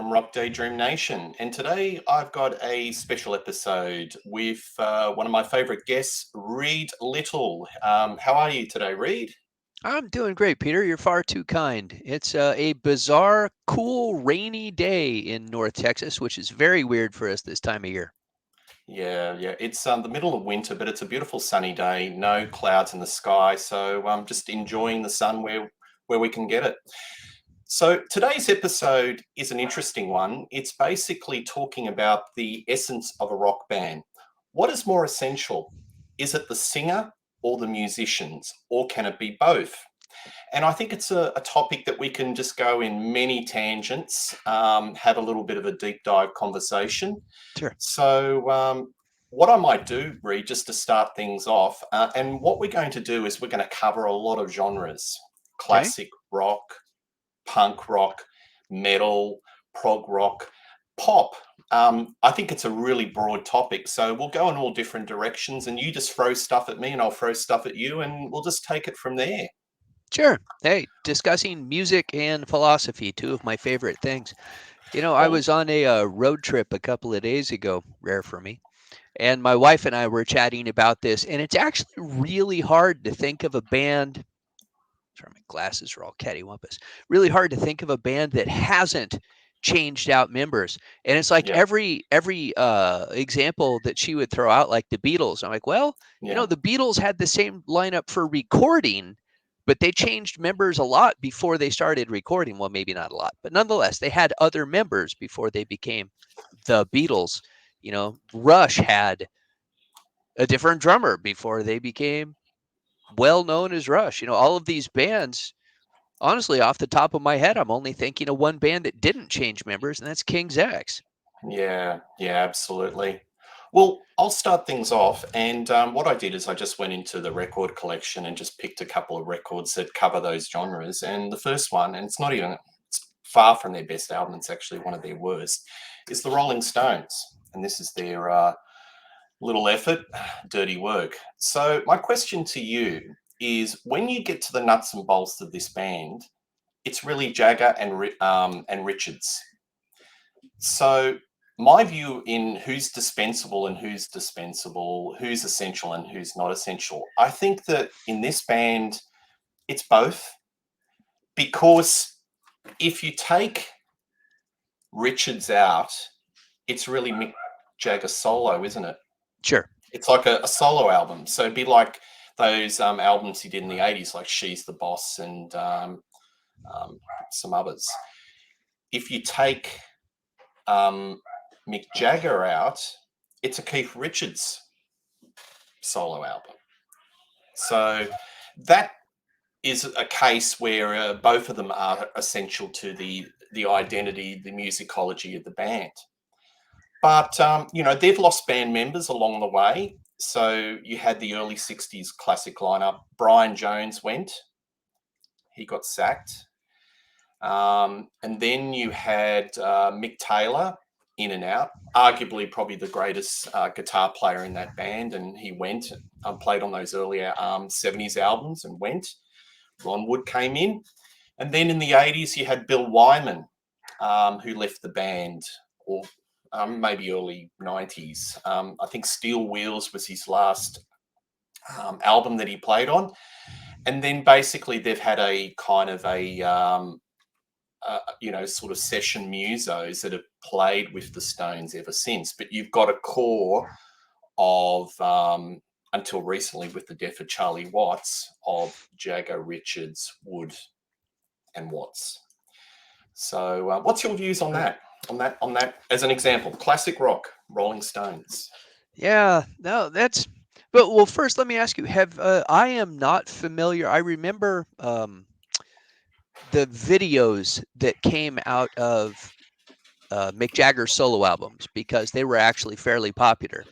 from Rock Daydream Nation. And today I've got a special episode with one of my favourite guests, Reed Little. How are you today, Reed? I'm doing great, Peter. You're far too kind. It's a bizarre, cool, rainy day in North Texas, which is very weird for us this time of year. Yeah. It's the middle of winter, but it's a beautiful sunny day. No clouds in the sky, so I'm just enjoying the sun where we can get it. So today's episode is an interesting one. It's basically talking about the essence of a rock band. What is more essential? Is it the singer or the musicians, or can it be both? And I think it's a topic that we can just go in many tangents, have a little bit of a deep dive conversation. Sure. So, what I might do, Reed, just to start things off, and what we're going to do is we're going to cover a lot of genres: Okay. classic rock, punk rock, metal, prog rock, pop. I think it's a really broad topic. So we'll go in all different directions and you just throw stuff at me and I'll throw stuff at you and we'll just take it from there. Sure. Hey, discussing music and philosophy, two of my favorite things. I Well, was on a road trip a couple of days ago, rare for me, and my wife and I were chatting about this, and it's actually really hard to think of a band. Sorry, my glasses are all cattywampus. Really hard to think of a band that hasn't changed out members. And it's like yeah, every example that she would throw out, like the Beatles. I'm like, well, yeah, the Beatles had the same lineup for recording, but they changed members a lot before they started recording. Well, maybe not a lot, but nonetheless, they had other members before they became the Beatles. Rush had a different drummer before they became well known as Rush. All of these bands, honestly, off the top of my head, I'm only thinking of one band that didn't change members, and that's King's X. yeah, absolutely. Well, I'll start things off. And what I did is I just went into the record collection and just picked a couple of records that cover those genres. And the first one, and it's far from their best album, it's actually one of their worst, is the Rolling Stones. And this is their little effort, dirty work. So, my question to you is when you get to the nuts and bolts of this band, it's really Jagger and Richards. So, my view in who's dispensable, who's essential and who's not essential, I think that in this band, it's both. Because if you take Richards out, it's really Mick Jagger solo, isn't it? Sure. It's like a solo album. So it'd be like those albums he did in the 80s, like She's the Boss and um, some others. If you take Mick Jagger out, it's a Keith Richards solo album. So that is a case where both of them are essential to the identity, the musicology of the band. But they've lost band members along the way. So you had the early '60s classic lineup. Brian Jones went; he got sacked. And then you had Mick Taylor in and out, arguably probably the greatest guitar player in that band, and he went and played on those earlier '70s albums and went. Ron Wood came in, and then in the '80s you had Bill Wyman, who left the band, or maybe early '90s. I think Steel Wheels was his last album that he played on. And then basically they've had a kind of sort of session musos that have played with the Stones ever since. But you've got a core of, until recently with the death of Charlie Watts, of Jagger, Richards, Wood, and Watts. So what's your views on that? On that, as an example, classic rock, Rolling Stones. Yeah. No, that's. But well, first, let me ask you: Have I am not familiar. I remember the videos that came out of Mick Jagger's solo albums because they were actually fairly popular.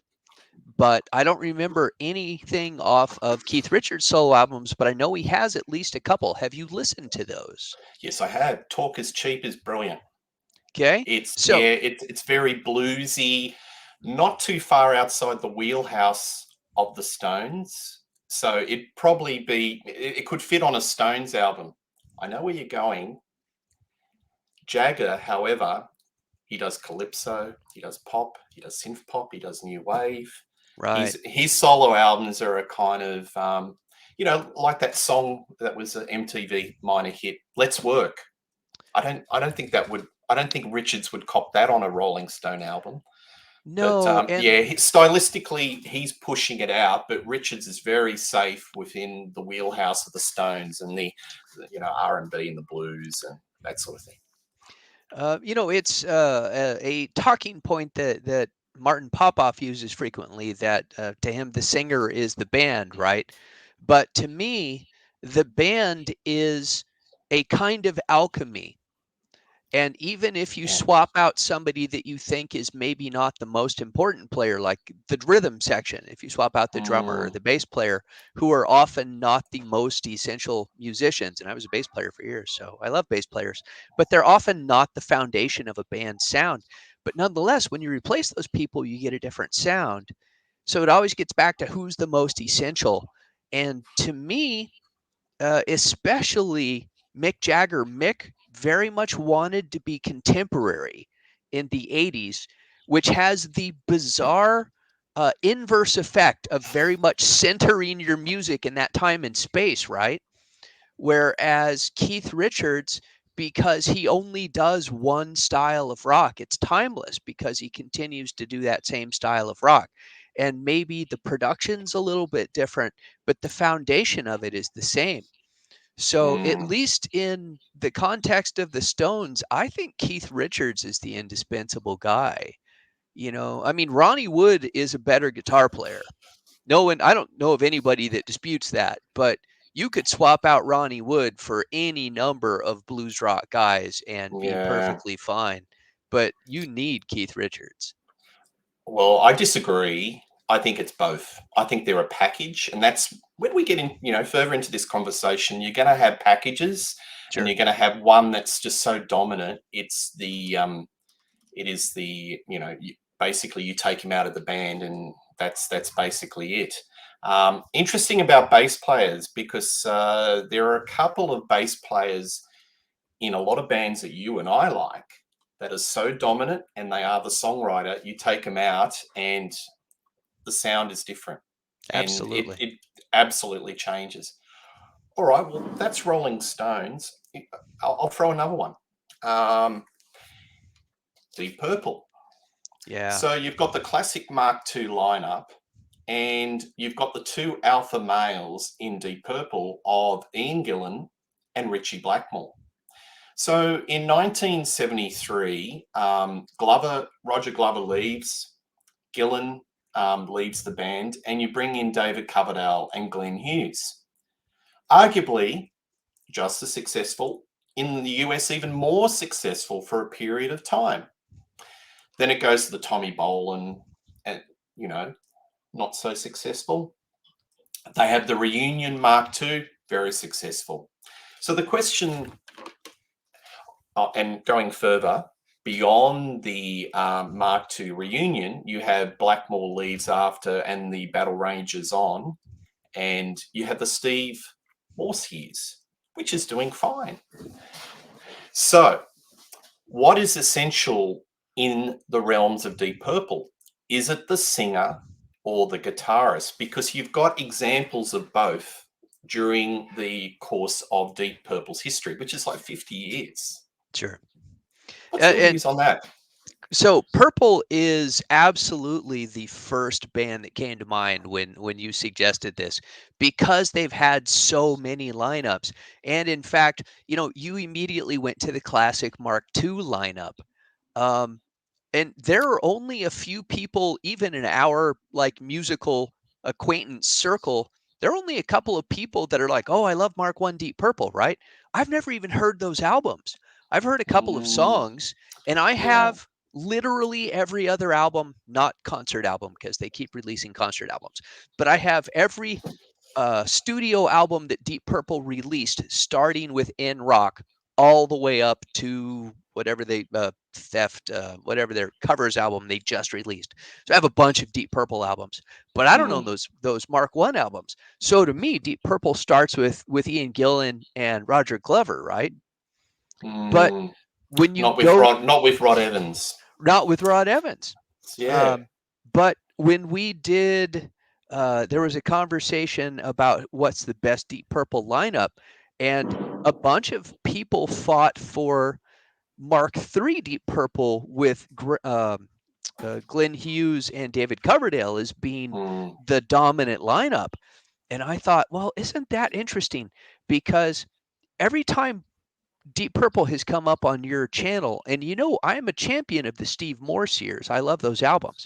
But I don't remember anything off of Keith Richards' solo albums, but I know he has at least a couple. Have you listened to those? Yes, I have. Talk is Cheap is brilliant. Okay. So, It's very bluesy, not too far outside the wheelhouse of the Stones. So it could fit on a Stones album. I know where you're going. Jagger, however, he does calypso, he does pop, he does synth pop, he does new wave. Right. His solo albums are a kind of like that song that was an MTV minor hit, "Let's Work." I don't think Richards would cop that on a Rolling Stone album. But No, and stylistically, he's pushing it out. But Richards is very safe within the wheelhouse of the Stones and the R&B and the blues and that sort of thing. it's a talking point that Martin Popoff uses frequently, that to him the singer is the band, right? But to me, the band is a kind of alchemy. And even if you Yeah. swap out somebody that you think is maybe not the most important player, like the rhythm section, if you swap out the drummer or the bass player, who are often not the most essential musicians, and I was a bass player for years, so I love bass players, but they're often not the foundation of a band's sound. But nonetheless, when you replace those people, you get a different sound. So it always gets back to who's the most essential. And to me, especially Mick Jagger. Mick very much wanted to be contemporary in the 80s, which has the bizarre inverse effect of very much centering your music in that time and space, right? Whereas Keith Richards, because he only does one style of rock, it's timeless because he continues to do that same style of rock. And maybe the production's a little bit different, but the foundation of it is the same. So, at least in the context of the Stones, I think Keith Richards is the indispensable guy. I mean, Ronnie Wood is a better guitar player. No one, I don't know of anybody that disputes that, but you could swap out Ronnie Wood for any number of blues rock guys and be perfectly fine. But you need Keith Richards. Well, I disagree. I think it's both. I think they're a package, and that's when we get in, further into this conversation. You're going to have packages, Sure. and you're going to have one that's just so dominant. It is basically you take him out of the band, and that's basically it. Interesting about bass players, because there are a couple of bass players in a lot of bands that you and I like that are so dominant, and they are the songwriter. You take them out and the sound is different. Absolutely. And it absolutely changes. All right, well, that's Rolling Stones. I'll throw another one. Deep Purple. Yeah. So you've got the classic Mark II lineup, and you've got the two alpha males in Deep Purple of Ian Gillan and Ritchie Blackmore. So in 1973, Roger Glover leaves, Gillan leaves the band, and you bring in David Coverdale and Glenn Hughes. Arguably just as successful, in the US even more successful for a period of time. Then it goes to the Tommy Bolin, and not so successful. They have the Reunion Mark II, very successful. So the question, and going further, beyond the Mark II Reunion, you have Blackmore leaves after and the Battle Rangers on, and you have the Steve Morse years, which is doing fine. So what is essential in the realms of Deep Purple? Is it the singer or the guitarist? Because you've got examples of both during the course of Deep Purple's history, which is like 50 years. Sure. What's your views on that? So Purple is absolutely the first band that came to mind when you suggested this, because they've had so many lineups. And in fact, you immediately went to the classic Mark II lineup. And there are only a few people, even in our musical acquaintance circle, there are only a couple of people that are like, oh, I love Mark I Deep Purple, right? I've never even heard those albums. I've heard a couple of songs, and I have literally every other album, not concert album, because they keep releasing concert albums, but I have every studio album that Deep Purple released, starting with In Rock all the way up to whatever they whatever their covers album they just released. So I have a bunch of Deep Purple albums, but I don't know those Mark I albums. So to me, Deep Purple starts with Ian Gillan and Roger Glover, right? But when you not with Rod Evans. not with Rod Evans. Yeah. But when we did, there was a conversation about what's the best Deep Purple lineup, and a bunch of people fought for Mark III Deep Purple with Glenn Hughes and David Coverdale as being the dominant lineup. And I thought, well, isn't that interesting? Because every time Deep Purple has come up on your channel, and I am a champion of the Steve Morse years. I love those albums.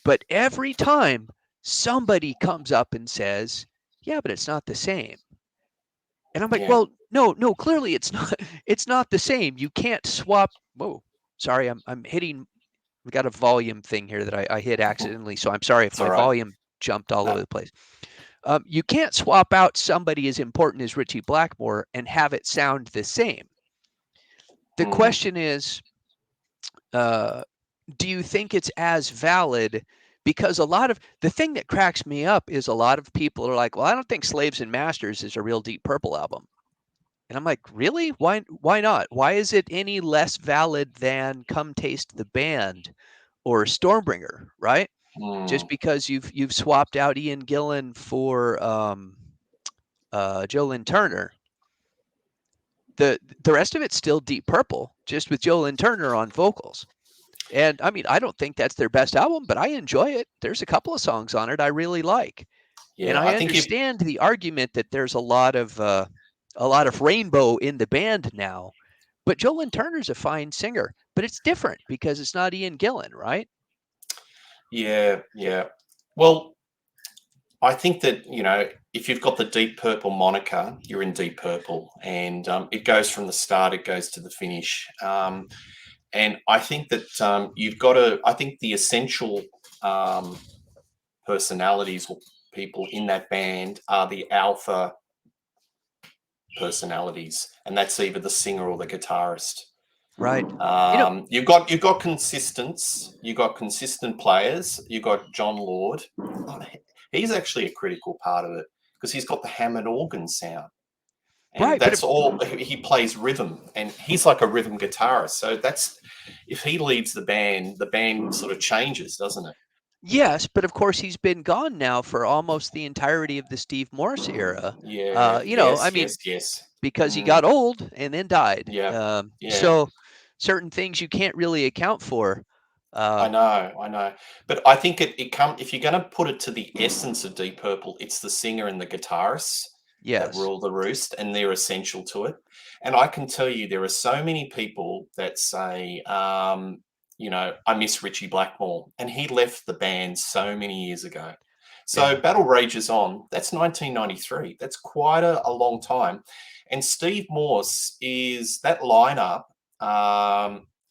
But every time somebody comes up and says, yeah, but it's not the same. And I'm like, Yeah. well, no, clearly it's not. It's not the same. You can't swap. Whoa, sorry, I'm hitting. We got a volume thing here that I hit accidentally, so I'm sorry if It's my all right. volume jumped all over the place. You can't swap out somebody as important as Ritchie Blackmore and have it sound the same. The question is, do you think it's as valid? Because a lot of the thing that cracks me up is a lot of people are like, well, I don't think Slaves and Masters is a real Deep Purple album. And I'm like, really? Why not? Why is it any less valid than Come Taste the Band or Stormbringer, right? Just because you've swapped out Ian Gillan for Joe Lynn Turner. The rest of it's still Deep Purple, just with Joe Lynn Turner on vocals. And I mean, I don't think that's their best album, but I enjoy it. There's a couple of songs on it I really like. Yeah, and I understand the argument that there's a lot of rainbow in the band now. But Joe Lynn Turner's a fine singer, but it's different because it's not Ian Gillan, right? Yeah. Well, I think that, if you've got the Deep Purple moniker, you're in Deep Purple, and it goes from the start, it goes to the finish. And I think that you've got to, I think the essential personalities or people in that band are the alpha personalities, and that's either the singer or the guitarist. Right. You've got consistent players. You've got John Lord. He's actually a critical part of it because he's got the Hammond organ sound. And right, that's all he plays rhythm, and he's like a rhythm guitarist. So that's if he leads the band sort of changes, doesn't it? Yes, but of course he's been gone now for almost the entirety of the Steve Morse era. Yeah. Yes. Because he got old and then died. Yeah. So certain things you can't really account for. I know. But I think if you're going to put it to the essence of Deep Purple, it's the singer and the guitarists that rule the roost, and they're essential to it. And I can tell you, there are so many people that say, I miss Ritchie Blackmore, and he left the band so many years ago. So Battle Rages On, that's 1993. That's quite a long time. And Steve Morse is that lineup,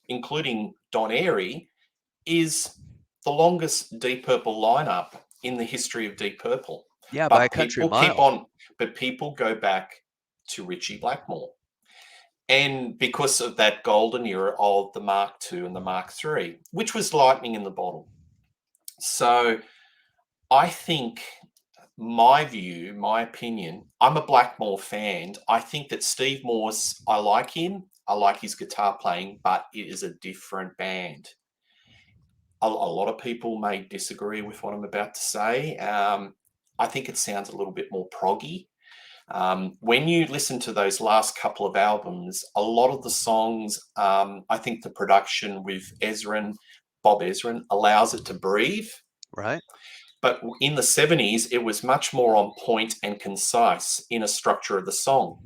including Don Airey, is the longest Deep Purple lineup in the history of Deep Purple. Yeah, but by a country mile. But people go back to Ritchie Blackmore. And because of that golden era of the Mark II and the Mark III, which was lightning in the bottle. So I think my opinion, I'm a Blackmore fan. I think that Steve Morse, I like him. I like his guitar playing, but it is a different band. A lot of people may disagree with what I'm about to say. I think it sounds a little bit more proggy. When you listen to those last couple of albums, a lot of the songs, I think the production with Bob Ezrin allows it to breathe. Right. But in the 70s, it was much more on point and concise in a structure of the song.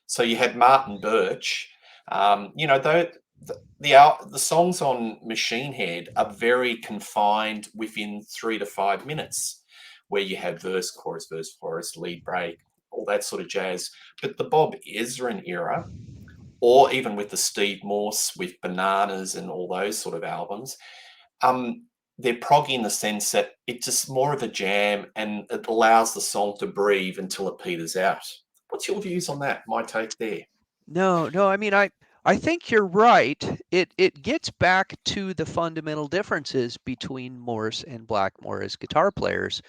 So you had Martin Birch, the songs on Machine Head are very confined within 3 to 5 minutes, where you have verse, chorus, lead break, all that sort of jazz. But the Bob Ezrin era, or even with the Steve Morse with Bananas and all those sort of albums, they're proggy in the sense that it's just more of a jam and it allows the song to breathe until it peters out. What's your views on that? My take there. No. I mean, I think you're right. It gets back to the fundamental differences between Morse and Blackmore as guitar players,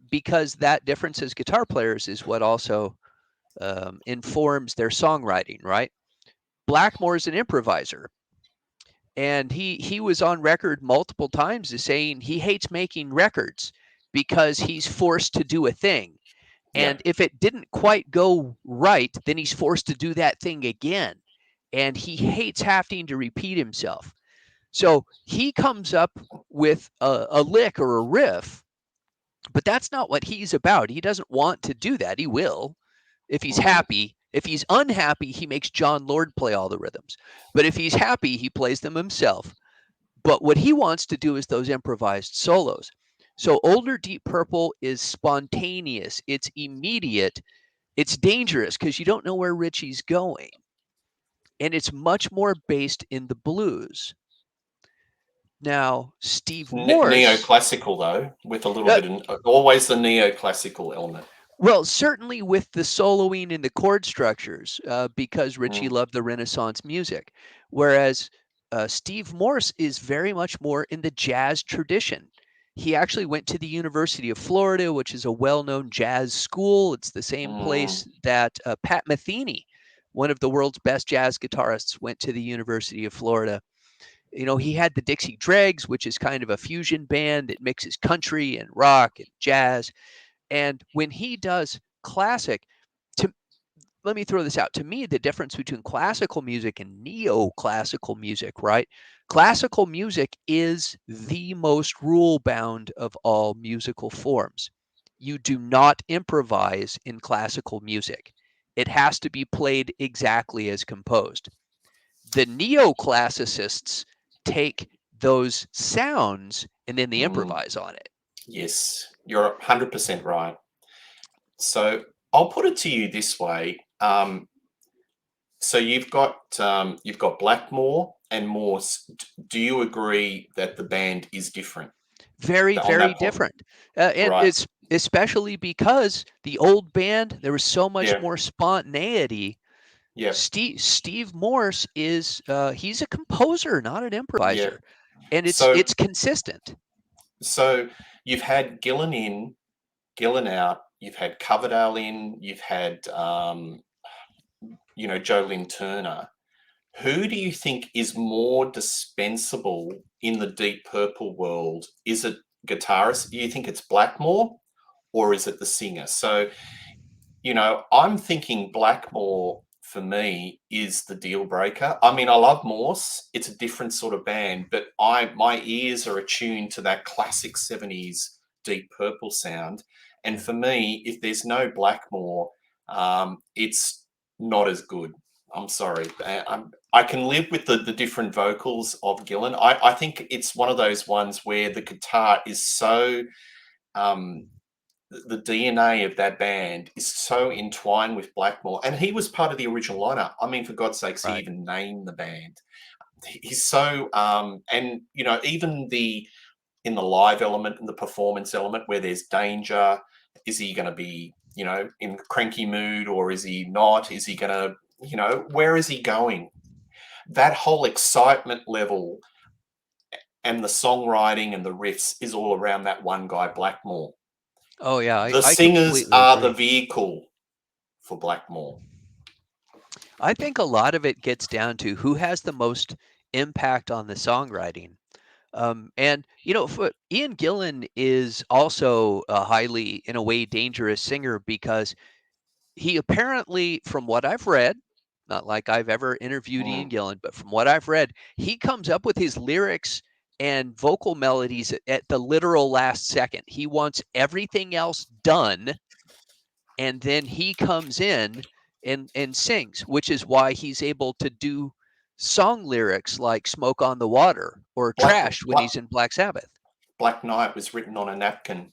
because that difference as guitar players is what also informs their songwriting, right? Blackmore's an improviser. And he was on record multiple times as saying he hates making records because he's forced to do a thing. Yeah. And if it didn't quite go right, then he's forced to do that thing again. And he hates having to repeat himself. So he comes up with a lick or a riff, but that's not what he's about. He doesn't want to do that. He will if he's Mm, happy. If he's unhappy, he makes John Lord play all the rhythms. But if he's happy, he plays them himself. But what he wants to do is those improvised solos. So older Deep Purple is spontaneous, it's immediate, it's dangerous because you don't know where Richie's going. And it's much more based in the blues. Now, Steve Morse, neoclassical though, with a little uh, bit of always the neoclassical element. well, certainly with the soloing and the chord structures, because Richie Mm, loved the Renaissance music. Whereas Steve Morse is very much more in the jazz tradition. He actually went to the University of Florida, which is a well known jazz school. It's the same mm, place that Pat Metheny, one of the world's best jazz guitarists, went to the University of Florida. You know, he had the Dixie Dregs, which is kind of a fusion band that mixes country and rock and jazz. And when he does classic, to let me throw this out. To me, the difference between classical music and neoclassical music, right? Classical music is the most rule bound of all musical forms. You do not improvise in classical music. It has to be played exactly as composed. The neoclassicists take those sounds and then they mm. improvise on it. Yes, you're 100% right. So I'll put it to you this way. So you've got Blackmore and Morse. Do you agree that the band is different Very, on very that point? different. And Right. it's especially because the old band, there was so much Yeah. more spontaneity. Yeah. Steve Morse is he's a composer, not an Yeah. improviser, and So it's consistent. so you've had Gillan in, Gillan out. You've had Coverdale in. You've had Joe Lynn Turner. Who do you think is more dispensable in the Deep Purple world? Is it guitarist? Do you think it's Blackmore or is it the singer? So, I'm thinking Blackmore for me is the deal breaker. I mean, I love Morse. It's a different sort of band, but my ears are attuned to that classic 70s Deep Purple sound. And for me, if there's no Blackmore, it's not as good. I'm sorry. I can live with the different vocals of Gillan. I think it's one of those ones where the guitar is so um, the DNA of that band is so entwined with Blackmore, and he was part of the original lineup. I mean, for God's sakes, he Right. even named the band. He's so, and even in the live element and the performance element where there's danger, is he going to be, in cranky mood or is he not? Is he going to, where is he going? That whole excitement level and the songwriting and the riffs is all around that one guy, Blackmore. Oh yeah, The I singers completely are the agree. vehicle for Blackmore. I think a lot of it gets down to who has the most impact on the songwriting. And Ian Gillan is also a highly, in a way, dangerous singer because he apparently, from what I've read, not like I've ever interviewed Ian Mm, Gillan, but from what I've read, he comes up with his lyrics and vocal melodies at the literal last second. He wants everything else done, and then he comes in and sings, which is why he's able to do song lyrics like "Smoke on the Water" or Black, "Trash" when Black he's in Black Sabbath. Black Knight was written on a napkin.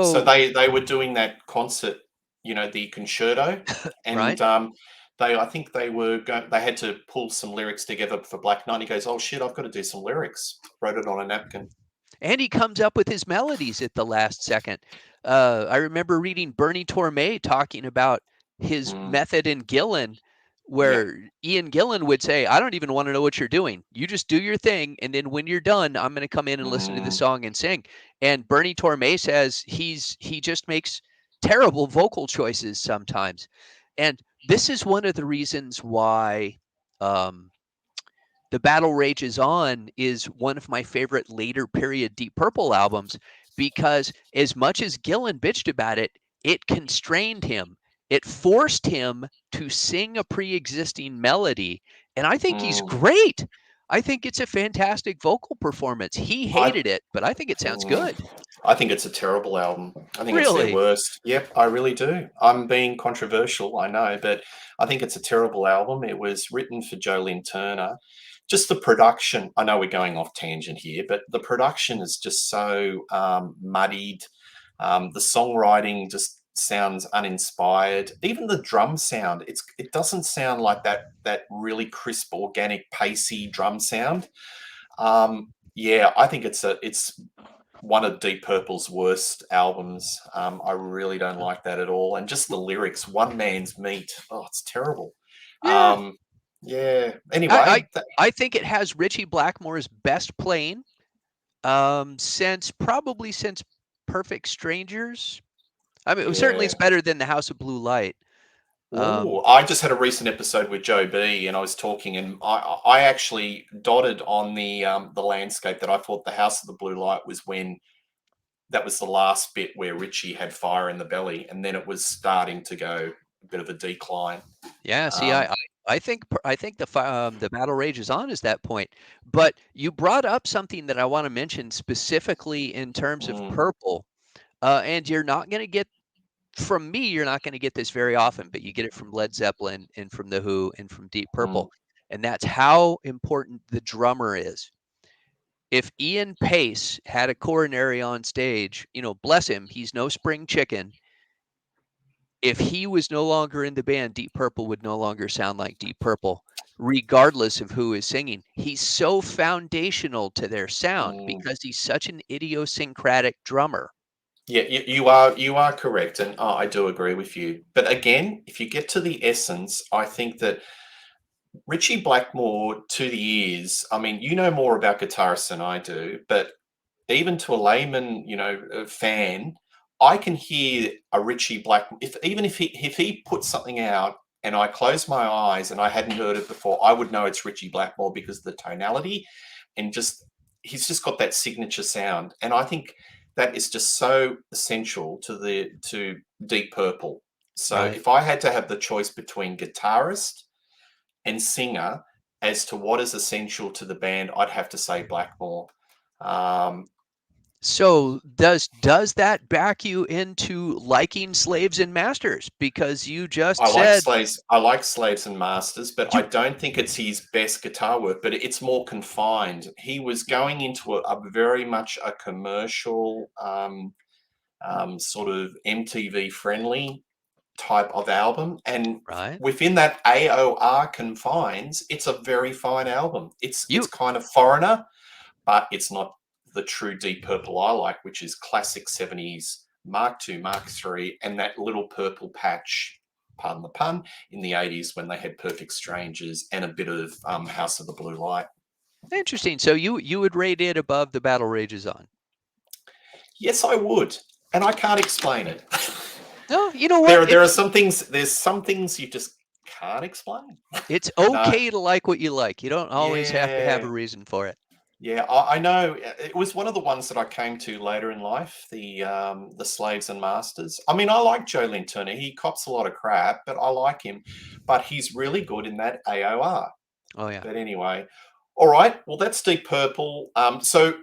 So So, they were doing that concert, the concerto, right? and I think they had to pull some lyrics together for Black Knight. He goes, "Oh shit, I've got to do some lyrics." Wrote it on a napkin. And he comes up with his melodies at the last second. I remember reading Bernie Torme talking about his Mm, method in Gillan, yeah. where Ian Gillan would say, "I don't even want to know what you're doing. You just do your thing, and then when you're done, I'm going to come in and listen to the Mm, song and sing." And Bernie Torme says he just makes terrible vocal choices sometimes, and this is one of the reasons why. Um, The Battle Rages On is one of my favorite later period Deep Purple albums, because as much as Gillan bitched about it, it constrained him. It forced him to sing a pre-existing melody, and I think he's Mm. great. I think it's a fantastic vocal performance. He I hated it, but I think it sounds mm, good. I think it's a terrible album. I think it's their Really? worst. Yep, I really do. I'm being controversial, I know, but I think it's a terrible album. It was written for Joe Lynn Turner. Just the production. I know we're going off tangent here, but the production is just so muddied. The songwriting just sounds uninspired. Even the drum sound, it doesn't sound like that really crisp, organic, pacey drum sound. Yeah, I think it's one of Deep Purple's worst albums. I really don't like that at all. And just the lyrics, "One man's meat." Oh, it's terrible. Yeah. Yeah. I, Anyway, I think it has Richie Blackmore's best playing since Perfect Strangers. I mean, certainly yeah. it's better than the House of Blue Light. Ooh, I just had a recent episode with Joe B, and I was talking, and I actually dotted on the landscape that I thought the House of the Blue Light was when that was the last bit where Richie had fire in the belly, and then it was starting to go a bit of a decline. Yeah, see, Um, I think the Battle Rages On is that point. But you brought up something that I want to mention specifically in terms of mm, Purple, and you're not going to get from me. You're not going to get this very often, but you get it from Led Zeppelin and from The Who and from Deep mm, Purple, and that's how important the drummer is. If Ian Pace had a coronary on stage, bless him, he's no spring chicken. If he was no longer in the band, Deep Purple would no longer sound like Deep Purple, regardless of who is singing. He's so foundational to their sound mm. because he's such an idiosyncratic drummer. Yeah, you are correct, and I do agree with you. But again, if you get to the essence, I think that Richie Blackmore, to the ears, I mean, you know more about guitarists than I do, but even to a layman, a fan, I can hear a Richie Black. If he puts something out and I close my eyes and I hadn't heard it before, I would know it's Richie Blackmore because of the tonality and just he's just got that signature sound. And I think that is just so essential to Deep Purple. So Right. if I had to have the choice between guitarist and singer as to what is essential to the band, I'd have to say Blackmore. Um, So does that back you into liking Slaves and Masters? Because you just said I like Slaves and Masters, but I you don't think it's his best guitar work. But it's more confined. He was going into a very much a commercial, sort of MTV friendly type of album, and right. within that AOR confines, it's a very fine album. It's You kind of foreigner, but it's not the true Deep Purple I like, which is classic 70s Mark II, Mark III, and that little purple patch, pardon the pun, in the 80s when they had Perfect Strangers and a bit of House of the Blue Light. Interesting. So you would rate it above the Battle Rages On. Yes, I would. And I can't explain it. No, you know what? There are some things, there's some things you just can't explain. It's No. okay to like what you like. You don't always have to have a Yeah. reason for it. Yeah, I know. It was one of the ones that I came to later in life, the Slaves and Masters. I mean, I like Joe Lynn Turner. He cops a lot of crap, but I like him. But he's really good in that AOR. Oh yeah. But anyway, all right. Well, that's Deep Purple. So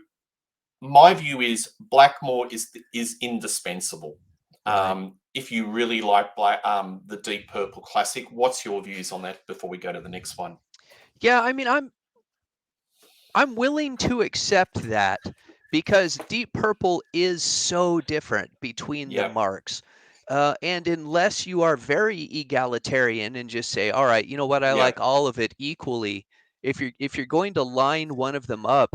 my view is Blackmore is indispensable. Right. If you really like the Deep Purple classic, what's your views on that before we go to the next one? Yeah, I mean I'm willing to accept that because Deep Purple is so different between the Yeah, marks. And unless you are very egalitarian and just say, all right, you know what, I yeah. like all of it equally. If you're going to line one of them up,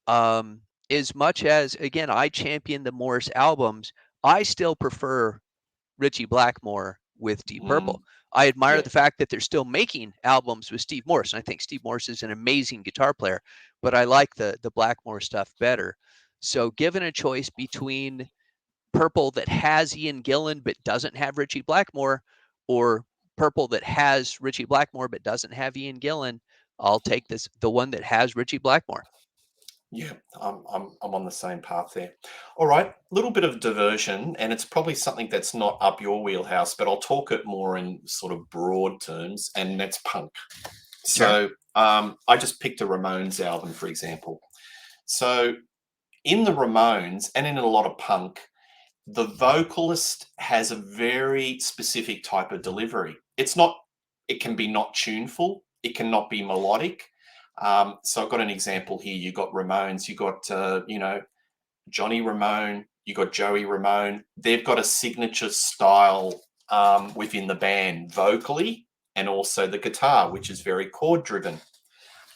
as much as again I champion the Morris albums, I still prefer Richie Blackmore with Deep Mm, Purple. I admire yeah. the fact that they're still making albums with Steve Morse, and I think Steve Morse is an amazing guitar player, but I like the Blackmore stuff better. So given a choice between Purple that has Ian Gillan but doesn't have Richie Blackmore, or Purple that has Richie Blackmore but doesn't have Ian Gillan, I'll take the one that has Richie Blackmore. Yeah, I'm on the same path there. All right, little bit of diversion, and it's probably something that's not up your wheelhouse, but I'll talk it more in sort of broad terms, and that's punk. Sure. So I just picked a Ramones album, for example. So in the Ramones and in a lot of punk, the vocalist has a very specific type of delivery. It can be not tuneful, it cannot be melodic. So I've got an example here. You got Ramones, you got, Johnny Ramone, you got Joey Ramone. They've got a signature style within the band vocally, and also the guitar, which is very chord driven.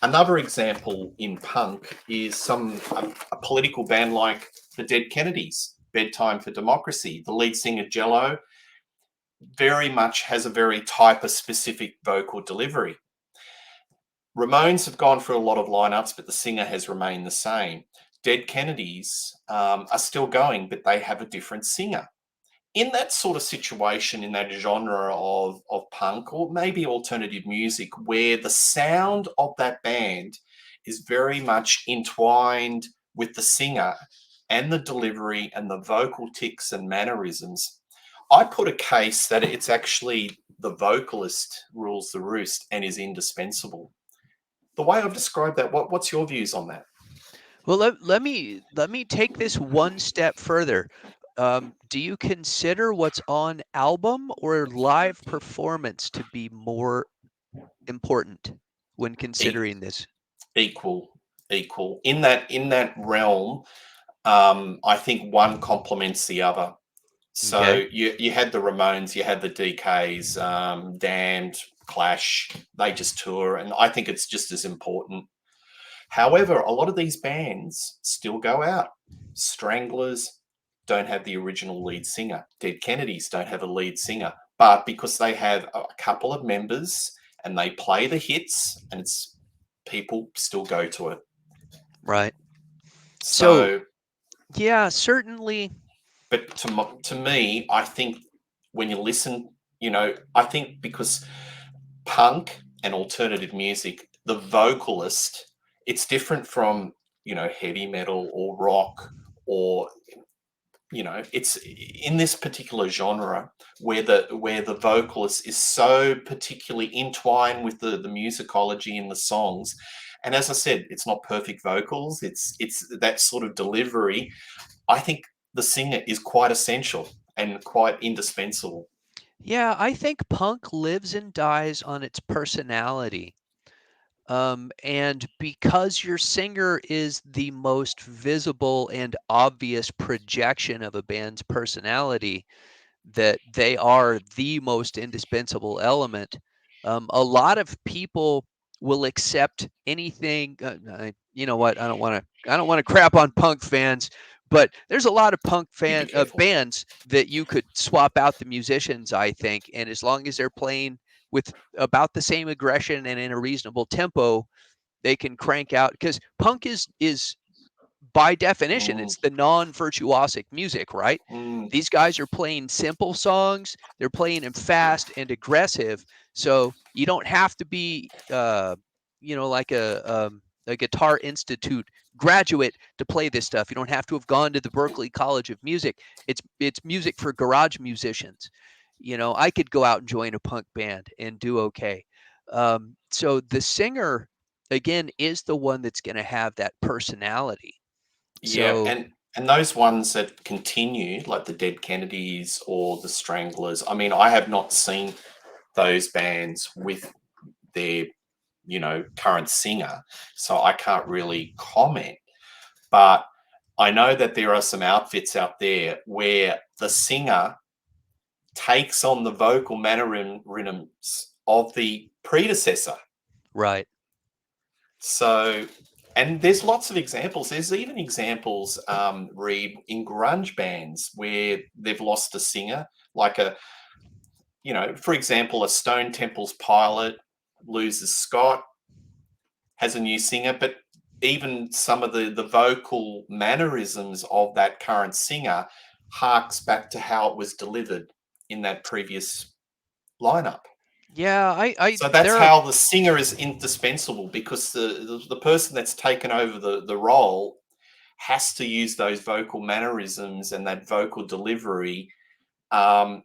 Another example in punk is a political band like the Dead Kennedys, Bedtime for Democracy. The lead singer Jello very much has a very type of specific vocal delivery. Ramones have gone through a lot of lineups, but the singer has remained the same. Dead Kennedys are still going, but they have a different singer. In that sort of situation, in that genre of punk or maybe alternative music, where the sound of that band is very much entwined with the singer and the delivery and the vocal tics and mannerisms, I put a case that it's actually the vocalist rules the roost and is indispensable. The way I've described that, what's your views on that? Well, let me take this one step further. Do you consider what's on album or live performance to be more important when E- considering this? Equal, equal. In that realm, I think one complements the other. Okay. So you had the Ramones, you had the DKs, Damned, Clash. They just tour, and I think it's just as important. However, a lot of these bands still go out. Stranglers don't have the original lead singer. Dead Kennedys don't have a lead singer, but because they have a couple of members and they play the hits, and it's people still go to it. Right. So, So, yeah, certainly. but to me, I think when you listen, I think because punk and alternative music, the vocalist, it's different from, heavy metal or rock or, it's in this particular genre where the vocalist is so particularly entwined with the musicology in the songs. And as I said, it's not perfect vocals, it's that sort of delivery. I think the singer is quite essential and quite indispensable. Yeah, I think punk lives and dies on its personality. And because your singer is the most visible and obvious projection of a band's personality, that they are the most indispensable element. A lot of people will accept anything. You know what? I don't want to. I don't want to crap on punk fans, but there's a lot of punk You be fan careful. bands that you could swap out the musicians. I think, and as long as they're playing with about the same aggression and in a reasonable tempo, they can crank out. Because punk is by definition, Mm, it's the non-virtuosic music, right? mm, These guys are playing simple songs. They're playing them fast and aggressive. So you don't have to be, like a Guitar Institute graduate to play this stuff. You don't have to have gone to the Berklee College of Music. It's music for garage musicians. I could go out and join a punk band and do okay. So the singer, again, is the one that's going to have that personality. yeah, So and those ones that continue, like the Dead Kennedys or the Stranglers. I mean, I have not seen those bands with their, current singer, so I can't really comment. But I know that there are some outfits out there where the singer takes on the vocal mannerisms of the predecessor. right. So, and there's lots of examples. There's even examples, Reed, in grunge bands where they've lost a singer, like for example, a Stone Temple's Pilot loses Scott, has a new singer, but even some of the vocal mannerisms of that current singer harks back to how it was delivered in that previous lineup. Yeah, So that's there are. how the singer is indispensable, because the person that's taken over the role has to use those vocal mannerisms and that vocal delivery, um,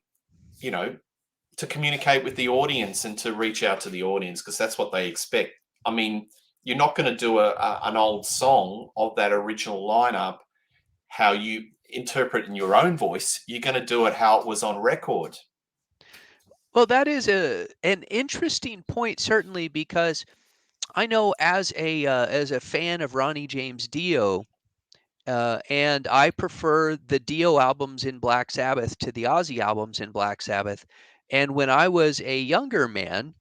you know, to communicate with the audience and to reach out to the audience, because that's what they expect. I mean, you're not going to do an old song of that original lineup how you interpret in your own voice. You're going to do it how it was on record. Well, that is an interesting point, certainly, because I know as a fan of Ronnie James Dio, and I prefer the Dio albums in Black Sabbath to the Ozzy albums in Black Sabbath. And when I was a younger man,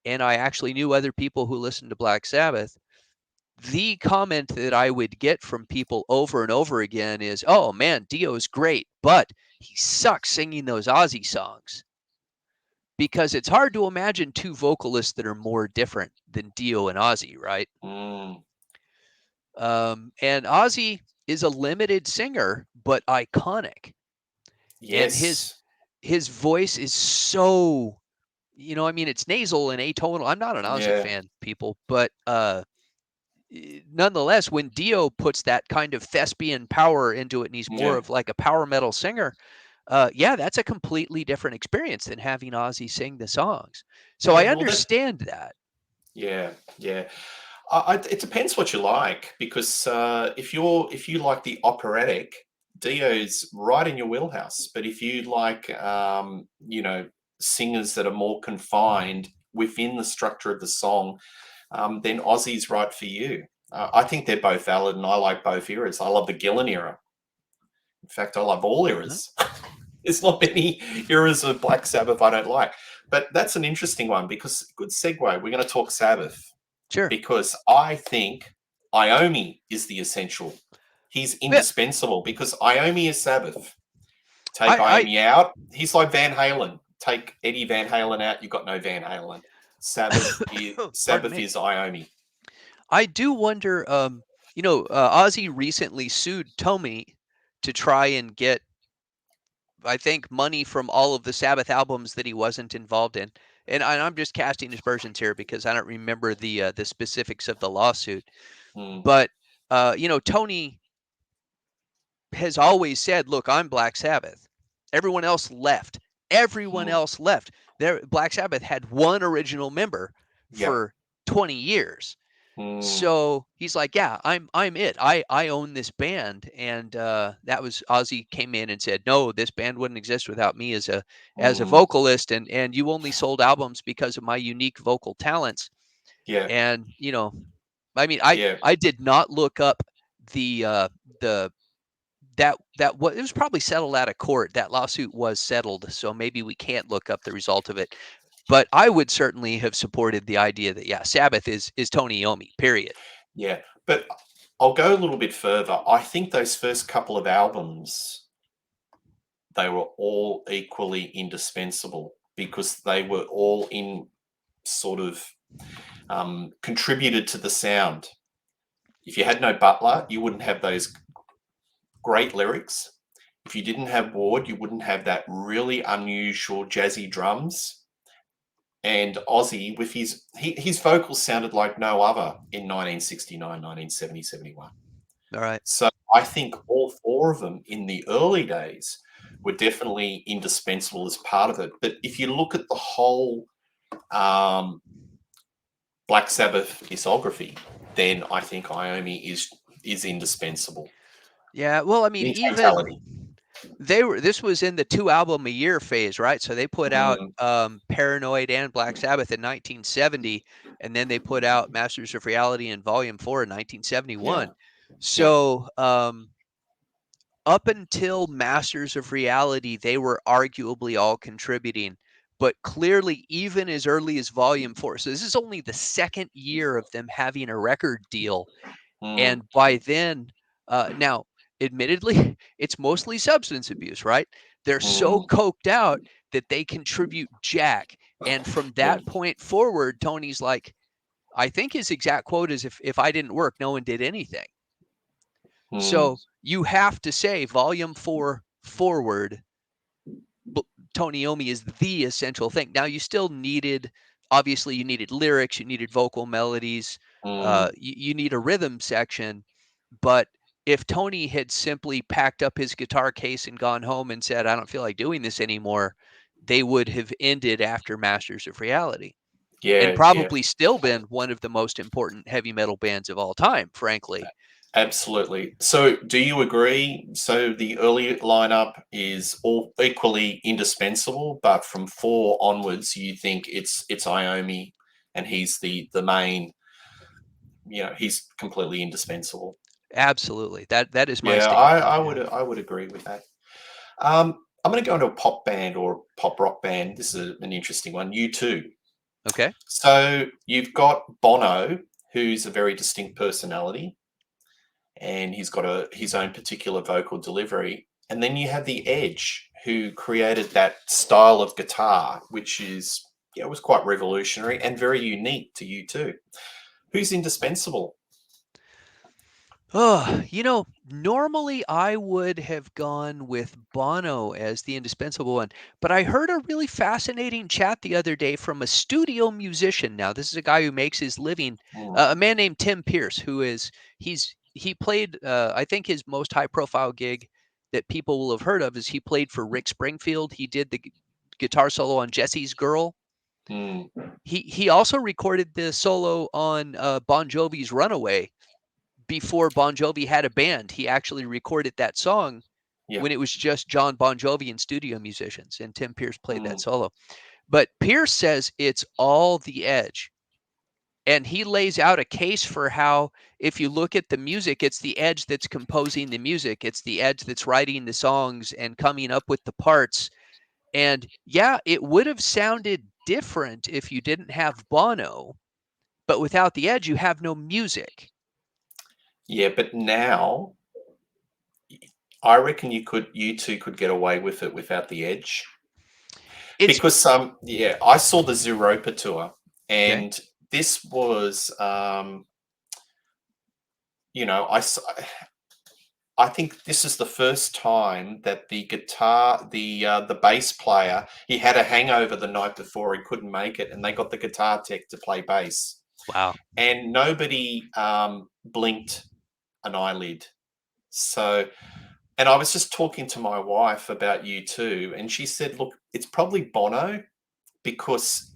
and I actually knew other people who listened to Black Sabbath, the comment that I would get from people over and over again is, "Oh man, Dio's great, but he sucks singing those Ozzy songs." Because it's hard to imagine two vocalists that are more different than Dio and Ozzy, right? Mm, And Ozzy is a limited singer, but iconic, and yes. his voice is so, I mean, it's nasal and atonal. I'm not an Ozzy Yeah. fan, people, but nonetheless, when Dio puts that kind of thespian power into it, and he's more Yeah. of like a power metal singer, yeah, that's a completely different experience than having Ozzy sing the songs. So Yeah. I Well, that. understand that. Yeah. Yeah. It depends what you like, because if you like the operatic, Dio's right in your wheelhouse. But if you like, singers that are more confined within the structure of the song, then Ozzy's right for you. I think they're both valid, and I like both eras. I love the Gillan era. In fact, I love all Huh? eras. There's not many eras of Black Sabbath I don't like. But that's an interesting one, because good segue. We're going to talk Sabbath, Sure. because I think Iommi is the essential. He's Yeah, indispensable, because Iommi is Sabbath. Take I Iommi out, he's like Van Halen. Take Eddie Van Halen out, you've got no Van Halen. Sabbath is pardon Sabbath me. is Iommi. I do wonder. Ozzy recently sued Tommy to try and get, I think, money from all of the Sabbath albums that he wasn't involved in. And I'm just casting aspersions here because I don't remember the specifics of the lawsuit. Mm, But Tony has always said, "Look, I'm Black Sabbath." Everyone else left. Everyone mm, else left. Black Sabbath had one original member yeah. for 20 years. Mm, So he's like, "Yeah, I'm it. I own this band." And that was Ozzy came in and said, "No, this band wouldn't exist without me as a mm, vocalist, and you only sold albums because of my unique vocal talents." yeah. And I mean, I Yeah. I did not look up the that what it was probably settled out of court. That lawsuit was settled, so maybe we can't look up the result of it. But I would certainly have supported the idea that, yeah, Sabbath is Tony Iommi. Period. Yeah. But I'll go a little bit further. I think those first couple of albums, they were all equally indispensable, because they were all in sort of contributed to the sound. If you had no Butler, you wouldn't have those great lyrics. If you didn't have Ward, you wouldn't have that really unusual jazzy drums. And Ozzy, with his vocals sounded like no other in 1969, 1970, 71. All right. So I think all four of them in the early days were definitely indispensable as part of it. But if you look at the whole Black Sabbath discography, then I think Iommi is indispensable Yeah. Well, I mean, in even totality. this was in the 2 album a year phase, right? So they put out Mm, Paranoid and Black Sabbath in 1970, and then they put out Masters of Reality in Volume 4 in yeah, 1971. yeah. So up until Masters of Reality, they were arguably all contributing, but clearly, even as early as Volume 4. So this is only the second year of them having a record deal. Mm, And by then, now, admittedly, it's mostly substance abuse, right? They're so mm, coked out that they contribute jack. And from yeah. that point forward, Tony's like, I think his exact quote is, if I didn't work, no one did anything. Mm, So you have to say Volume 4 forward, Tony Iommi is the essential thing. Now you still needed, obviously you needed lyrics, you needed vocal melodies, Mm, you need a rhythm section, but if Tony had simply packed up his guitar case and gone home and said, I don't feel like doing this anymore, they would have ended after Masters of Reality and yeah, yeah. probably still been one of the most important heavy metal bands of all time, frankly. Absolutely. So, do you agree? So, the early lineup is all equally indispensable, but from four onwards, you think it's Iommi, and he's the main. He's completely indispensable. Absolutely. That is my Yeah, stance I, on I it. would Yeah. I would agree with that. I'm going to go into a pop band or pop rock band. This is an interesting one. U2. Okay. So you've got Bono, who's a very distinct personality, and he's got his own particular vocal delivery. And then you have The Edge, who created that style of guitar, which is was quite revolutionary and very unique to U2. Who's indispensable? Oh, normally I would have gone with Bono as the indispensable one, but I heard a really fascinating chat the other day from a studio musician. Now, this is a guy who makes his living, Mm, a man named Tim Pierce, he played, I think his most high profile gig that people will have heard of is he played for Rick Springfield. He did the guitar solo on Jesse's Girl. mm, He also recorded the solo on Bon Jovi's Runaway before Bon Jovi had a band. He actually recorded that song yeah. when it was just John Bon Jovi and studio musicians, and Tim Pierce played that Mm, solo. But Pierce says it's all the Edge. And he lays out a case for how, if you look at the music, it's the Edge that's composing the music, it's the Edge that's writing the songs and coming up with the parts. And yeah, it would have sounded different if you didn't have Bono, but without the Edge, you have no music. yeah, but now I reckon you two could get away with it without The Edge. It's Because I saw the Zeropa tour, okay. and this was you know I s- I think this is the first time that the bass player, he had a hangover the night before, he couldn't make it, and they got the guitar tech to play bass, Wow. and nobody blinked an eyelid. So, and I was just talking to my wife about U2, and she said, "Look, it's probably Bono because."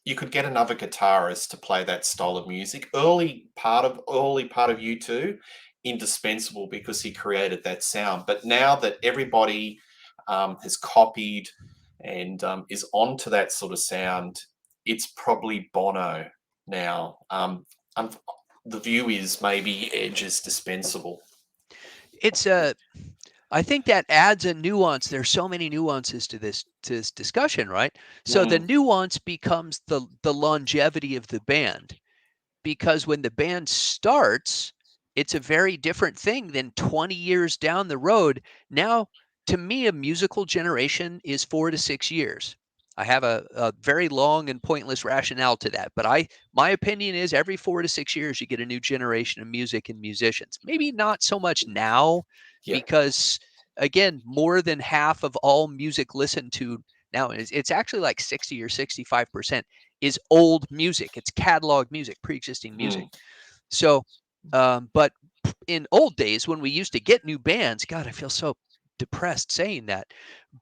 You could get another guitarist to play that style of music. Early part of U2, indispensable because he created that sound. But now that everybody has copied and is onto that sort of sound, it's probably Bono now. Um, the view is maybe Edge is dispensable. It's a I think that adds a nuance. There's so many nuances to this discussion, right? So the Mm, nuance becomes the longevity of the band because when the band starts, it's a very different thing than 20 years down the road. Now, to me, a musical generation is 4 to 6 years. I have a very long and pointless rationale to that, but my opinion is every 4 to 6 years you get a new generation of music and musicians. Maybe not so much now, yeah. because again, more than half of all music listened to now it's actually like 60 or 65% is old music. It's catalog music, pre-existing music. Mm, So, but in old days when we used to get new bands, God, I feel so depressed saying that.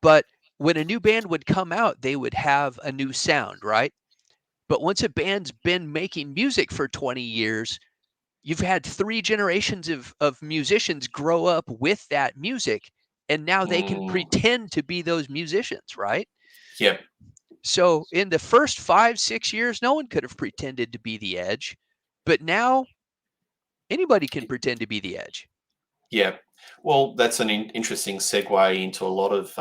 But when a new band would come out, they would have a new sound, right? But once a band's been making music for 20 years, you've had 3 generations of musicians grow up with that music. And now they can mm, pretend to be those musicians, right? yeah. So in the first 5, 6 years, no one could have pretended to be the Edge, but now anybody can pretend to be the Edge. Yeah. Well, that's an interesting segue into a lot of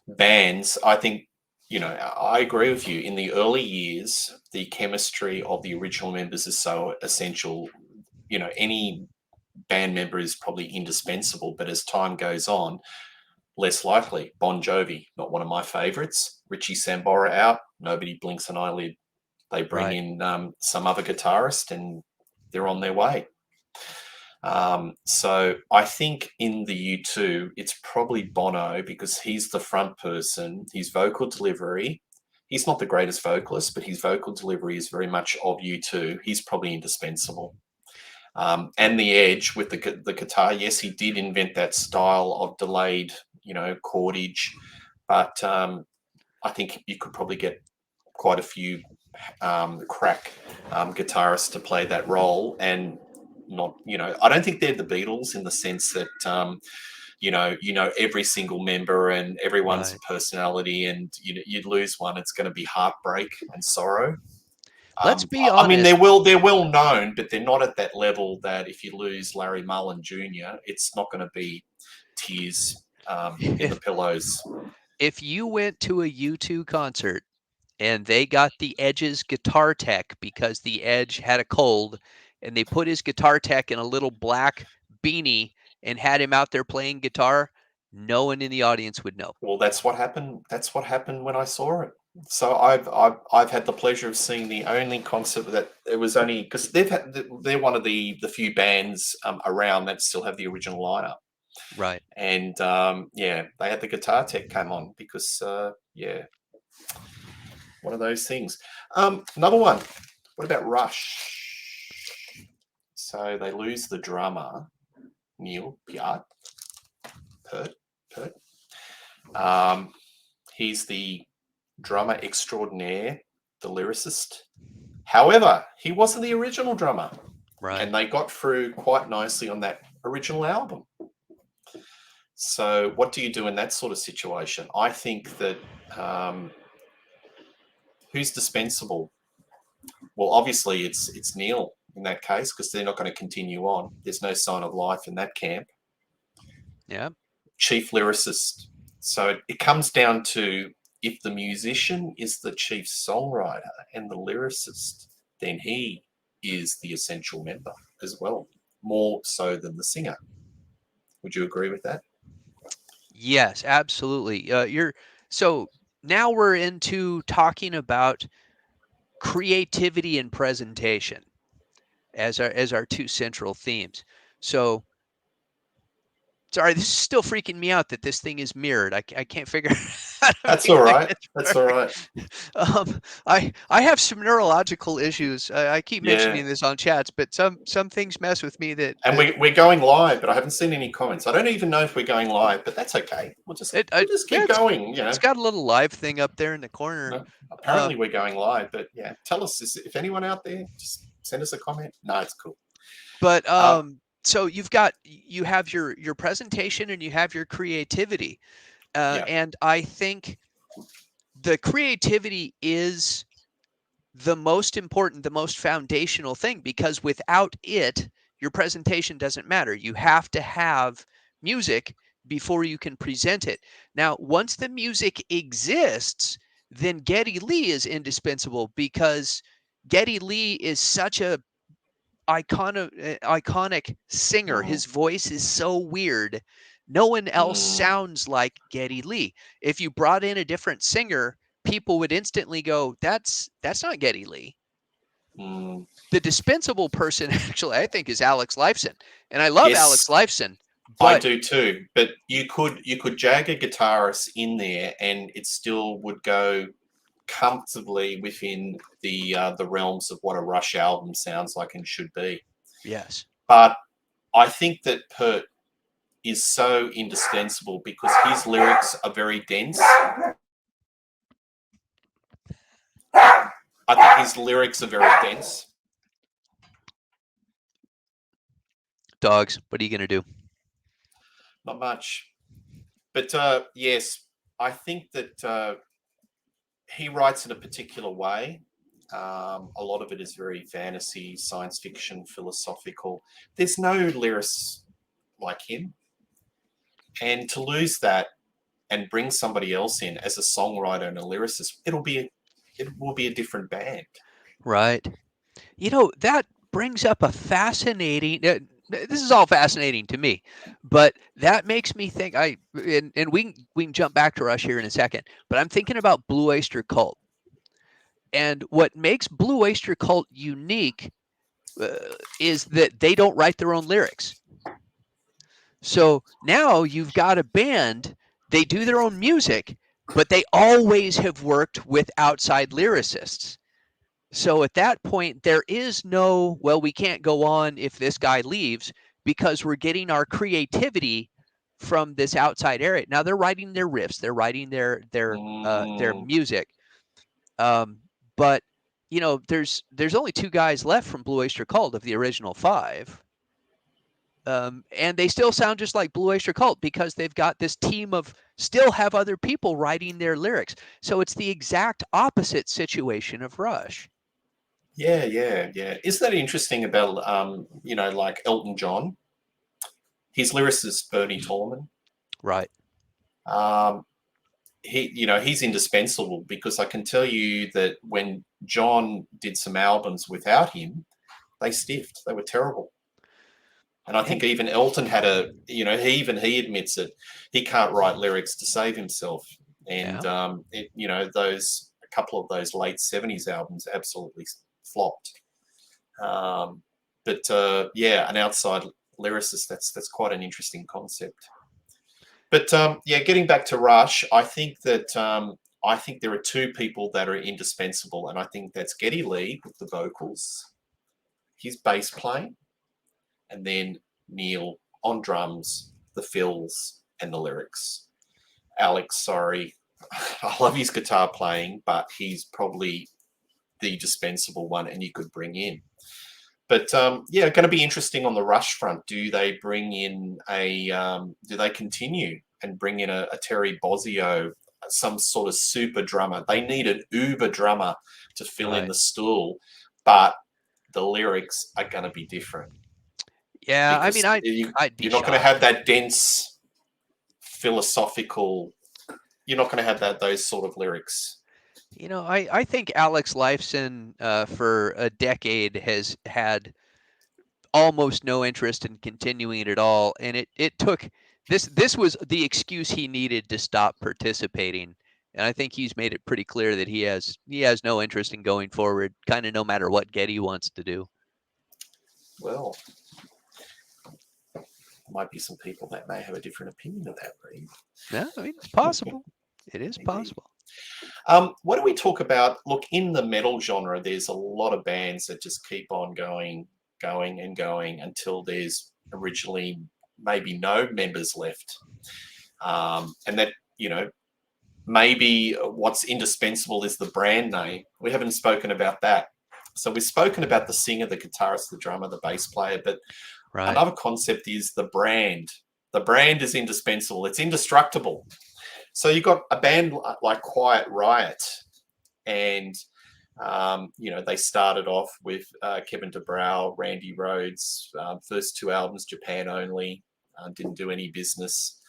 bands. I think, I agree with you. In the early years, the chemistry of the original members is so essential. Any band member is probably indispensable, but as time goes on, less likely. Bon Jovi, not one of my favorites. Richie Sambora out, nobody blinks an eyelid. They bring Right. in some other guitarist and they're on their way. So I think in the U2, it's probably Bono because he's the front person. His vocal delivery, he's not the greatest vocalist, but his vocal delivery is very much of U2. He's probably indispensable. And the Edge with the guitar, yes, he did invent that style of delayed, chordage, but I think you could probably get quite a few crack guitarists to play that role, and not, I don't think they're the Beatles in the sense that every single member and everyone's Right. a personality, and you'd lose one, it's going to be heartbreak and sorrow. Let's be I mean, honest. they're well known, but they're not at that level that if you lose Larry Mullen Jr., it's not going to be tears in the pillows. If you went to a U2 concert and they got the Edge's guitar tech because the Edge had a cold, and they put his guitar tech in a little black beanie and had him out there playing guitar, no one in the audience would know. Well, that's what happened. That's what happened when I saw it. So I've had the pleasure of seeing the only concert that it was only because they're one of the few bands around that still have the original lineup. Right. And they had the guitar tech come on because one of those things. Another one. What about Rush? So they lose the drummer, Neil Peart. Pert. He's the drummer extraordinaire, the lyricist. However, he wasn't the original drummer. Right. And they got through quite nicely on that original album. So what do you do in that sort of situation? I think that who's dispensable? Well, obviously it's Neil in that case because they're not going to continue on. There's no sign of life in that camp. Yeah. Chief lyricist. So it comes down to if the musician is the chief songwriter and the lyricist, then he is the essential member as well, more so than the singer. Would you agree with that? Yes, absolutely. So now we're into talking about creativity and presentation as our two central themes. So sorry, this is still freaking me out that this thing is mirrored. I can't figure out. That's all right. That's all right. I have some neurological issues. I keep mentioning Yeah. this on chats, but some things mess with me that. And we're going live, but I haven't seen any comments. I don't even know if we're going live, but that's okay. We'll just keep going. It's got a little live thing up there in the corner. No, apparently we're going live, but yeah, tell us if anyone out there, just send us a comment. No, it's cool. But so you have your presentation and you have your creativity, and I think the creativity is the most important, the most foundational thing, because without it, your presentation doesn't matter. You have to have music before you can present it. Now, once the music exists, then Geddy Lee is indispensable because Geddy Lee is such a iconic singer. His voice is so weird. No one else sounds like Geddy Lee. If you brought in a different singer, people would instantly go, that's not Geddy Lee. The dispensable person, actually, I think, is Alex Lifeson, and I love Alex Lifeson. I do too, but you could jag a guitarist in there, and it still would go comfortably within the realms of what a Rush album sounds like and should be. Yes, but I think that Pert is so indispensable because his lyrics are very dense. I think his lyrics are very dense. Dogs, what are you going to do? Not much. But yes, I think that he writes in a particular way. A lot of it is very fantasy, science fiction, philosophical. There's no lyricist like him. And to lose that and bring somebody else in as a songwriter and a lyricist, it will be a different band. Right. That brings up a fascinating. This is all fascinating to me, but that makes me think. And we can jump back to Rush here in a second. But I'm thinking about Blue Oyster Cult, and what makes Blue Oyster Cult unique is that they don't write their own lyrics. So now you've got a band, they do their own music, but they always have worked with outside lyricists. So at that point, there is no, well, we can't go on if this guy leaves because we're getting our creativity from this outside area. Now they're writing their riffs, they're writing their music, but there's only two guys left from Blue Oyster Cult of the original five. And they still sound just like Blue Oyster Cult because they've got this team of still have other people writing their lyrics. So it's the exact opposite situation of Rush. Yeah. Isn't that interesting about, like Elton John? His lyricist, Bernie Torman. Right. He's indispensable because I can tell you that when John did some albums without him, they stiffed. They were terrible. And I think even Elton had he admits it. He can't write lyrics to save himself. And, a couple of those late 70s albums absolutely flopped. But an outside lyricist, that's quite an interesting concept. But getting back to Rush, I think there are two people that are indispensable, and I think that's Geddy Lee with the vocals, his bass playing, and then Neil on drums, the fills, and the lyrics. Alex, sorry, I love his guitar playing, but he's probably the dispensable one, and you could bring in. But going to be interesting on the Rush front. Do they bring in do they continue and bring in a Terry Bozzio, some sort of super drummer? They need an uber drummer to fill in the stool, but the lyrics are going to be different. Yeah, because I mean, you're not going to have that dense philosophical. You're not going to have those sort of lyrics. I think Alex Lifeson for a decade has had almost no interest in continuing it at all, and it took this was the excuse he needed to stop participating, and I think he's made it pretty clear that he has no interest in going forward, kind of no matter what Geddy wants to do. Well, might be some people that may have a different opinion of that, Reed. Yeah, I mean, it's possible. It is possible. What do we talk about? Look, in the metal genre, there's a lot of bands that just keep on going until there's originally maybe no members left. And that, maybe what's indispensable is the brand name. We haven't spoken about that. So we've spoken about the singer, the guitarist, the drummer, the bass player, but another concept is the brand. The brand is indispensable. It's indestructible. So you've got a band like Quiet Riot, and they started off with Kevin DeBrow, Randy Rhoads, first two albums, Japan only, didn't do any business.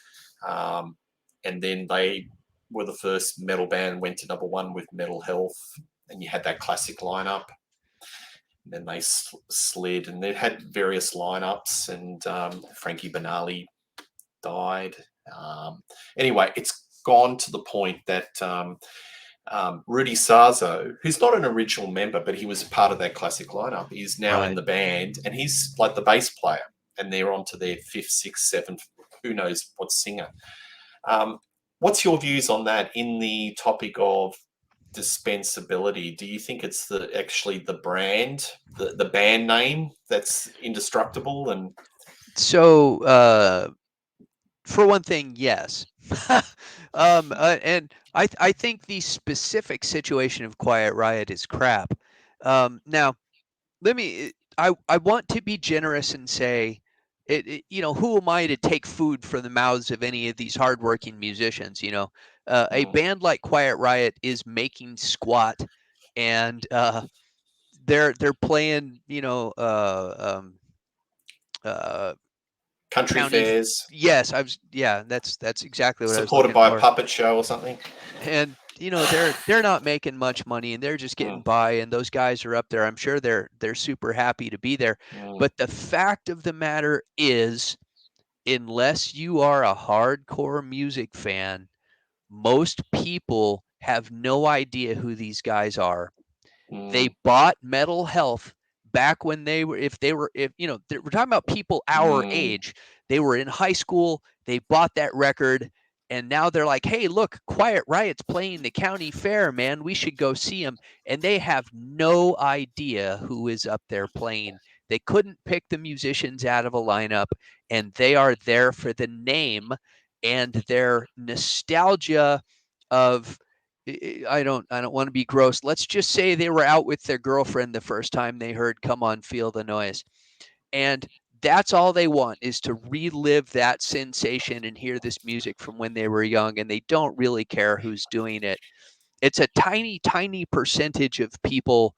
And then they were the first metal band, went to number one with Metal Health, and you had that classic lineup. And then they slid, and they had various lineups, and Frankie Banali died. Anyway, it's gone to the point that Rudy Sarzo, who's not an original member, but he was part of that classic lineup, is now in the band, and he's like the bass player, and they're on to their fifth, sixth, seventh, who knows what singer. What's your views on that in the topic of dispensability? Do you think it's actually the brand, the band name that's indestructible? And so for one thing, yes. And I think the specific situation of Quiet Riot is crap. Now, I want to be generous and say, who am I to take food from the mouths of any of these hardworking musicians? A band like Quiet Riot is making squat, and they're playing, country fairs. Yes, that's exactly what supported by a puppet show or something. And they're not making much money, and they're just getting by, and those guys are up there. I'm sure they're super happy to be there. But the fact of the matter is, unless you are a hardcore music fan, most people have no idea who these guys are. They bought Metal Health back when we're talking about people our age, they were in high school, they bought that record, and now they're like, hey, look, Quiet Riot's playing the county fair, man. We should go see them. And they have no idea who is up there playing. They couldn't pick the musicians out of a lineup, and they are there for the name and their nostalgia of, I don't want to be gross. Let's just say they were out with their girlfriend the first time they heard Come On, Feel the Noise. And that's all they want, is to relive that sensation and hear this music from when they were young, and they don't really care who's doing it. It's a tiny, tiny percentage of people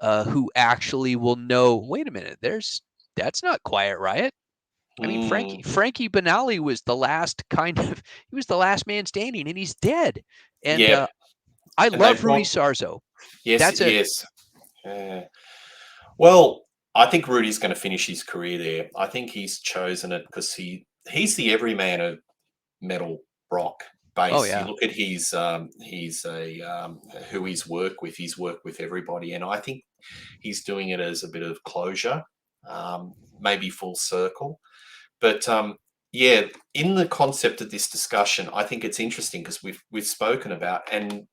who actually will know, wait a minute, that's not Quiet Riot. I mean, Frankie Banali was the last he was the last man standing, and he's dead. And Yeah. I And love Rudy Sarzo. Yes, yes. Well, I think Rudy's going to finish his career there. I think he's chosen it because he's the everyman of metal rock bass. Oh, yeah. You look at who he's worked with. He's worked with everybody, and I think he's doing it as a bit of closure, maybe full circle. But yeah, in the concept of this discussion, I think it's interesting because we've spoken about, and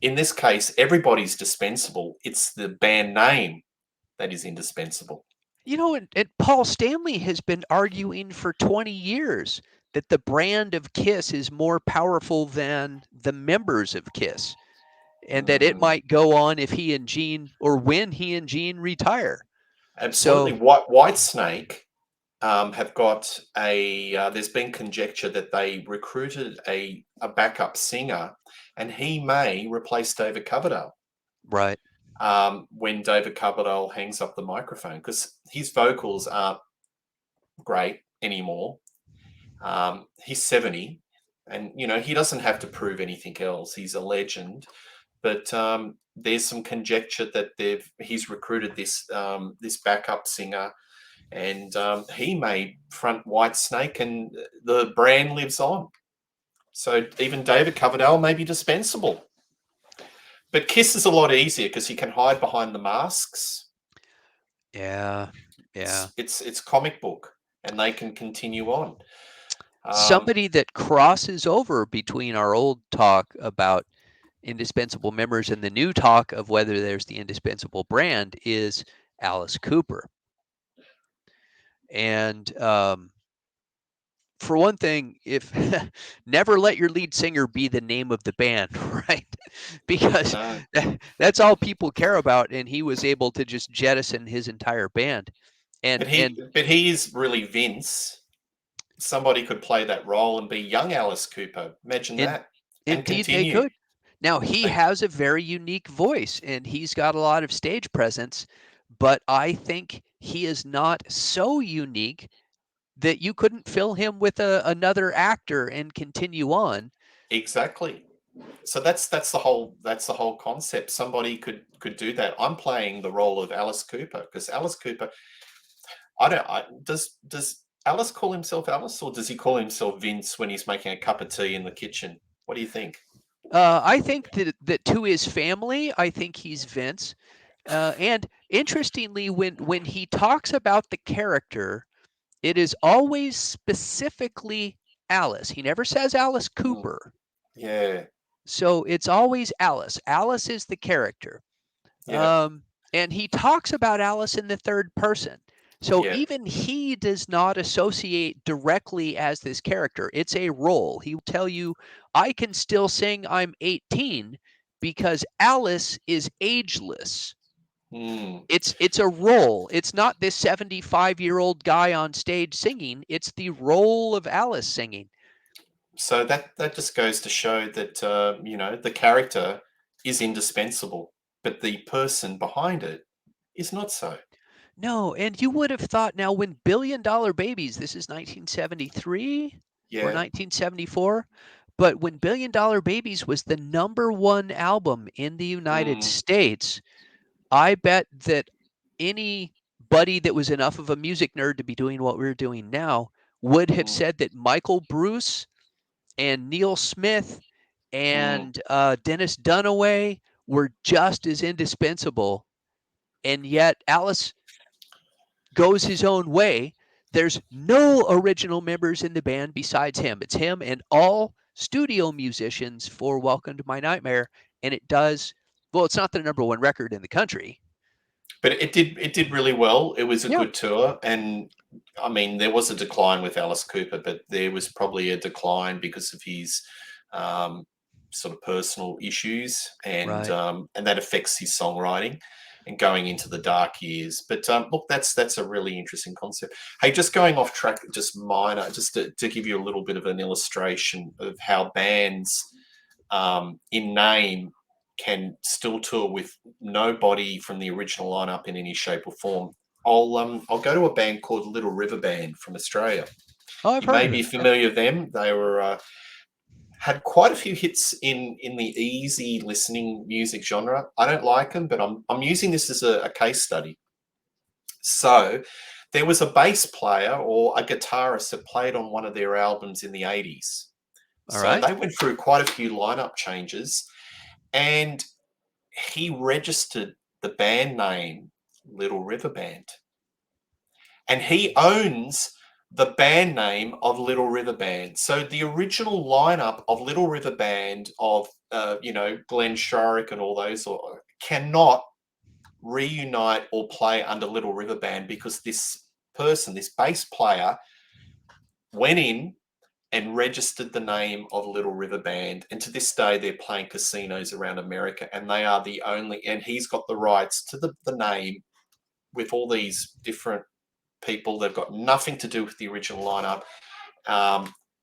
in this case, everybody's dispensable. It's the band name that is indispensable. You know, and Paul Stanley has been arguing for 20 years that the brand of Kiss is more powerful than the members of Kiss, and that it might go on if he and Gene, or when he and Gene retire. Absolutely. So, Whitesnake have got there's been conjecture that they recruited a backup singer, and he may replace David Coverdale. Right. When David Coverdale hangs up the microphone, because his vocals aren't great anymore. He's 70, and he doesn't have to prove anything else. He's a legend. But there's some conjecture that he's recruited this backup singer, and he may front Whitesnake, and the brand lives on. So even David Coverdale may be dispensable. But Kiss is a lot easier because he can hide behind the masks. Yeah. It's comic book, and they can continue on. Somebody that crosses over between our old talk about indispensable members and the new talk of whether there's the indispensable brand is Alice Cooper. And for one thing, if never let your lead singer be the name of the band, right? Because that's all people care about, and he was able to just jettison his entire band. But he is really Vince. Somebody could play that role and be young Alice Cooper. Imagine that. Indeed, they could. Now, he has a very unique voice, and he's got a lot of stage presence, but I think he is not so unique that you couldn't fill him with another actor and continue on. Exactly. So that's the whole concept. Somebody could do that. I'm playing the role of Alice Cooper because Alice Cooper. Does Alice call himself Alice, or does he call himself Vince when he's making a cup of tea in the kitchen? What do you think? I think that to his family, I think he's Vince. And interestingly, when he talks about the character, it is always specifically Alice. He never says Alice Cooper. Yeah. So it's always Alice. Alice is the character. Yeah. And he talks about Alice in the third person. So even he does not associate directly as this character. It's a role. He will tell you, I can still sing I'm 18 because Alice is ageless. It's a role. It's not this 75-year-old guy on stage singing. It's the role of Alice singing. So that just goes to show that the character is indispensable, but the person behind it is not so. No, and you would have thought now when Billion Dollar Babies, this is 1973 or 1974, but when Billion Dollar Babies was the #1 album in the United States, I bet that anybody that was enough of a music nerd to be doing what we're doing now would have said that Michael Bruce and Neil Smith and Dennis Dunaway were just as indispensable. And yet Alice goes his own way. There's no original members in the band besides him. It's him and all studio musicians for Welcome to My Nightmare. And it does, well, it's not the #1 record in the country. But it did really well. It was a Yeah. good tour, and I mean there was a decline with Alice Cooper, but there was probably a decline because of his sort of personal issues, Right. and that affects his songwriting and going into the dark years. But look, that's a really interesting concept. Hey, just going off track, just minor, just to give you a little bit of an illustration of how bands in name can still tour with nobody from the original lineup in any shape or form. I'll go to a band called Little River Band from Australia. Oh, I've You heard may of be them. familiar with them. They were had quite a few hits in the easy listening music genre. I don't like them, but I'm using this as a case study. So there was a bass player or a guitarist that played on one of their albums in the 80s. All So right. they went through quite a few lineup changes, and he registered the band name Little River Band. And he owns the band name of Little River Band. So the original lineup of Little River Band of Glenn Shorrock and all those cannot reunite or play under Little River Band because this person, this bass player, went in and registered the name of Little River Band. And to this day, they're playing casinos around America, and they are the only, and he's got the rights to the name with all these different people. They've got nothing to do with the original lineup.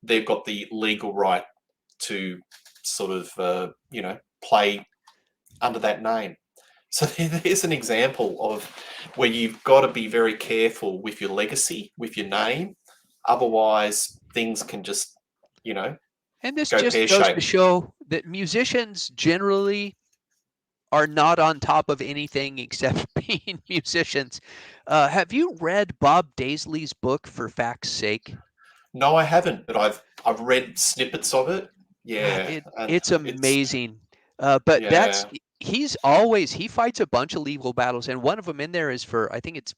They've got the legal right to sort of, play under that name. So there's an example of where you've got to be very careful with your legacy, with your name. Otherwise, things can just, And this go just goes to pear-shaped. show that musicians generally are not on top of anything except being musicians. Have you read Bob Daisley's book, For Fact's Sake? No, I haven't, but I've read snippets of it. Yeah, and It's it's amazing. But yeah, he fights a bunch of legal battles, and one of them in there is for, I think it's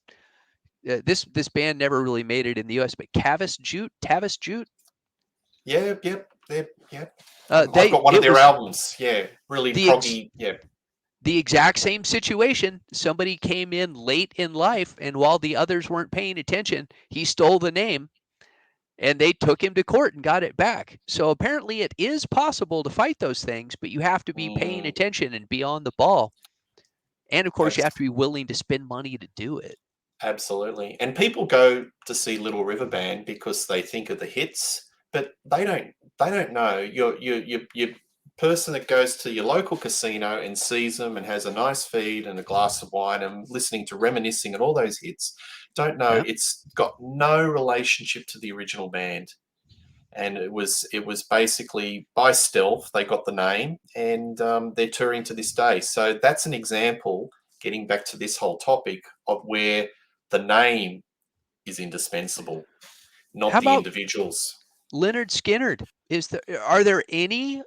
this band never really made it in the U.S., but Tavis Jute. yeah, yep, yeah. I've They got one of it their was albums. Yeah, really the ex, proggy. Yeah. the exact same situation. Somebody came in late in life, and while the others weren't paying attention, he stole the name, and they took him to court and got it back. So apparently it is possible to fight those things, but you have to be paying Mm, attention and be on the ball. And of course, you have abs- to be willing to spend money to do it. absolutely. And people go to see Little River Band because they think of the hits, but they don't. They don't know your person that goes to your local casino and sees them and has a nice feed and a glass of wine and listening to reminiscing and all those hits. Don't know Yeah. it's got no relationship to the original band. And it was basically by stealth they got the name, and they're touring to this day. So that's an example, getting back to this whole topic, of where the name is indispensable, How not the about individuals. Leonard Skinnard? Are there any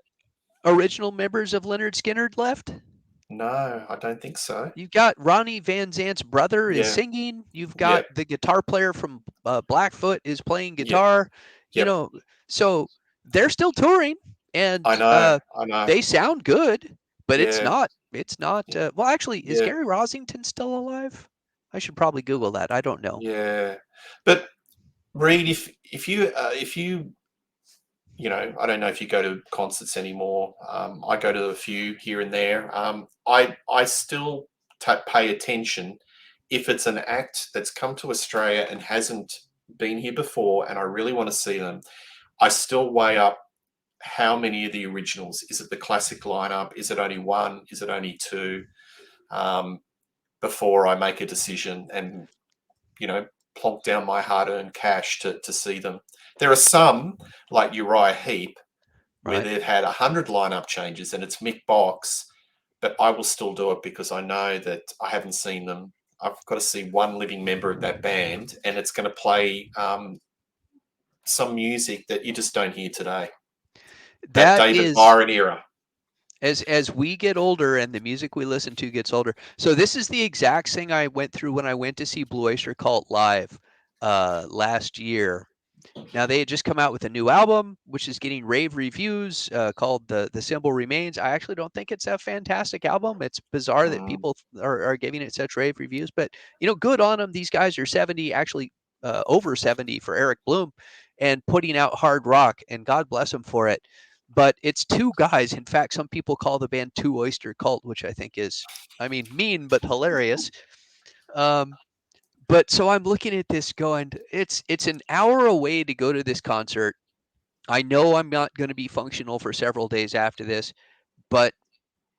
original members of Leonard Skinnard left? No, I don't think so. You've got Ronnie Van Zant's brother is Yeah, singing. You've got yep, the guitar player from Blackfoot is playing yep, guitar. You yep. know, so they're still touring, and I know, I know. they sound good, but it's Yeah, not. It's not. yeah, Well, actually, is yeah, Gary Rosington still alive? I should probably Google that. I don't know. yeah. But Reed, if you I don't know if you go to concerts anymore. I go to a few here and there. I still pay attention if it's an act that's come to Australia and hasn't been here before, and I really want to see them. I still weigh up how many of the originals. Is it the classic lineup? Is it only one? Is it only two? Um, Before I make a decision and plonk down my hard-earned cash to see them. There are some, like Uriah Heep, where Right. they've had 100 lineup changes and it's Mick Box, but I will still do it because I know that I haven't seen them. I've got to see one living member of that band, and it's going to play some music that you just don't hear today. That That David is Byron era. as we get older and the music we listen to gets older. So this is the exact thing I went through when I went to see Blue Oyster Cult live last year. Now they had just come out with a new album, which is getting rave reviews, called "The Symbol Remains." I actually don't think it's a fantastic album. It's bizarre that Mm, people are giving it such rave reviews, but good on them. These guys are 70, actually over 70 for Eric Bloom, and putting out hard rock, and God bless them for it. But it's two guys. In fact, some people call the band Two Oyster Cult, which I think is, I mean, mean but hilarious. Um, but so I'm looking at this going, it's an hour away to go to this concert. I know I'm not going to be functional for several days after this, but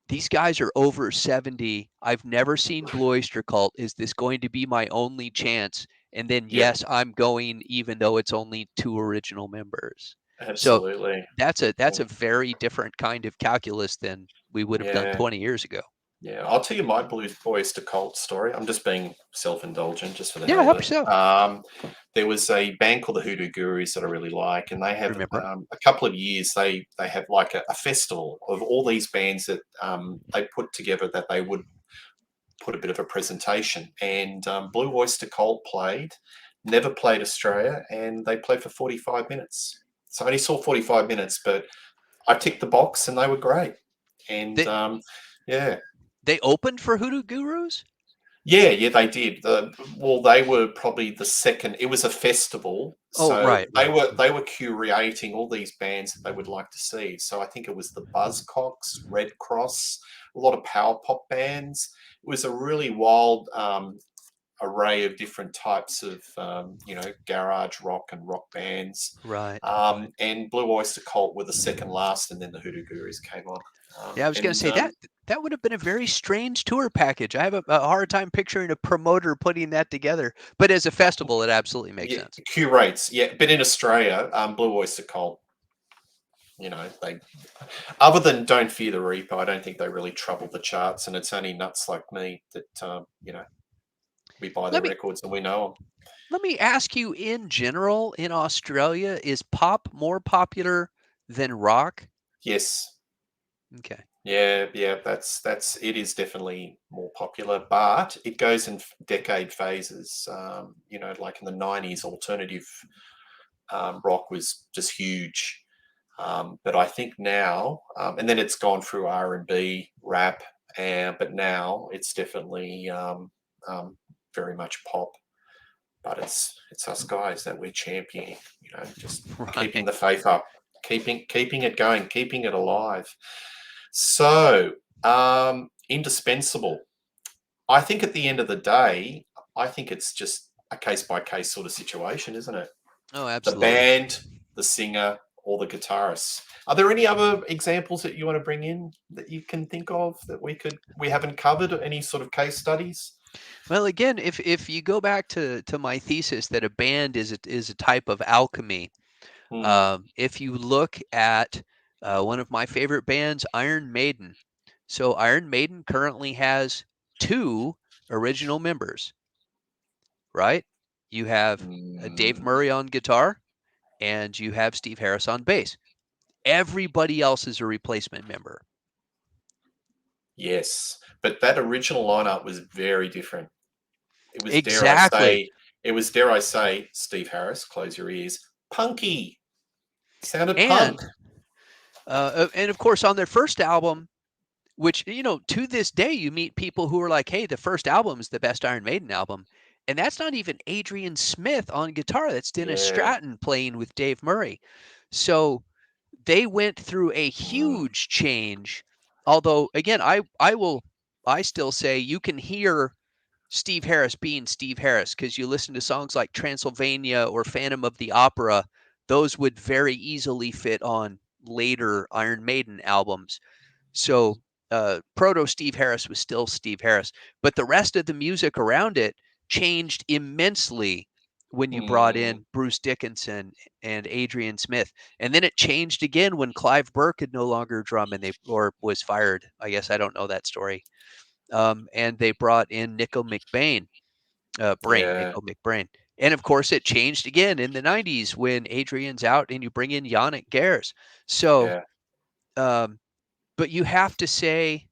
these guys are over 70. I've never seen Blue Oyster Cult. Is this going to be my only chance? And then, yep, yes, I'm going, even though it's only two original members. So absolutely. that's a very different kind of calculus than we would have done Yeah. 20 years ago. Yeah, I'll tell you my Blue Oyster Cult story. I'm just being self-indulgent, just for the Yeah, hell of help it. yourself. There was a band called the Hoodoo Gurus that I really like, and they have Remember? a couple of years. They have like a festival of all these bands that they put together that they would put a bit of a presentation. And Blue Oyster Cult played, never played Australia, and they played for 45 minutes. So I only saw 45 minutes, but I ticked the box, and they were great. And They yeah. they opened for Hoodoo Gurus? Yeah, yeah, they did. Well, they were probably the second. It was a festival, Oh, so right, they right. were curating all these bands that they would like to see. So I think it was the Buzzcocks, Red Cross, a lot of power pop bands. It was a really wild array of different types of garage rock and rock bands. Right. And Blue Oyster Cult were the second last, and then the Hoodoo Gurus came on. Yeah, I was going to say that would have been a very strange tour package. I have a hard time picturing a promoter putting that together, but as a festival, it absolutely makes Yeah, sense. curates. Yeah, but in Australia, Blue Oyster Cult, they other than Don't Fear the Reaper, I don't think they really trouble the charts, and it's only nuts like me that we buy their Let me records and we know them. let me ask you, in general, in Australia, is pop more popular than rock? Yes, Okay. yeah, yeah. That's it is definitely more popular, but it goes in decade phases. Like in the '90s, alternative rock was just huge. But I think now, and then it's gone through R&B, rap, but now it's definitely very much pop. But it's us guys that we're championing, just keeping Right. the faith up, keeping it going, keeping it alive. So indispensable. I think at the end of the day, I think it's just a case by case sort of situation, isn't it? Oh, The absolutely. band, the singer, or the guitarist. Are there any other examples that you want to bring in that you can think of that we haven't covered? Any sort of case studies? Well, again, if you go back to my thesis that a band is a type of alchemy, Hmm. if you look at one of my favorite bands, Iron Maiden. So Iron Maiden currently has two original members, right? You have Dave Mm, Murray on guitar, and you have Steve Harris on bass. Everybody else is a replacement member. yes, but that original lineup was very different. It was Exactly. dare I say, Steve Harris, close your ears, punky. Sounded punk. And and of course on their first album, which, to this day, you meet people who are like, hey, the first album is the best Iron Maiden album. And that's not even Adrian Smith on guitar. That's Dennis Yeah. Stratton playing with Dave Murray. So they went through a Mm, huge change. Although, again, I still say you can hear Steve Harris being Steve Harris because you listen to songs like Transylvania or Phantom of the Opera. Those would very easily fit on later Iron Maiden albums. So proto Steve Harris was still Steve Harris, but the rest of the music around it changed immensely when you brought mm, in Bruce Dickinson and Adrian Smith, and then it changed again when Clive Burke could no longer drum or was fired. I guess I don't know that story. And they brought in yeah. Nickel McBrain. And of course, it changed again in the 90s when Adrian's out and you bring in Yannick Gers. So Yeah. um, but you have to say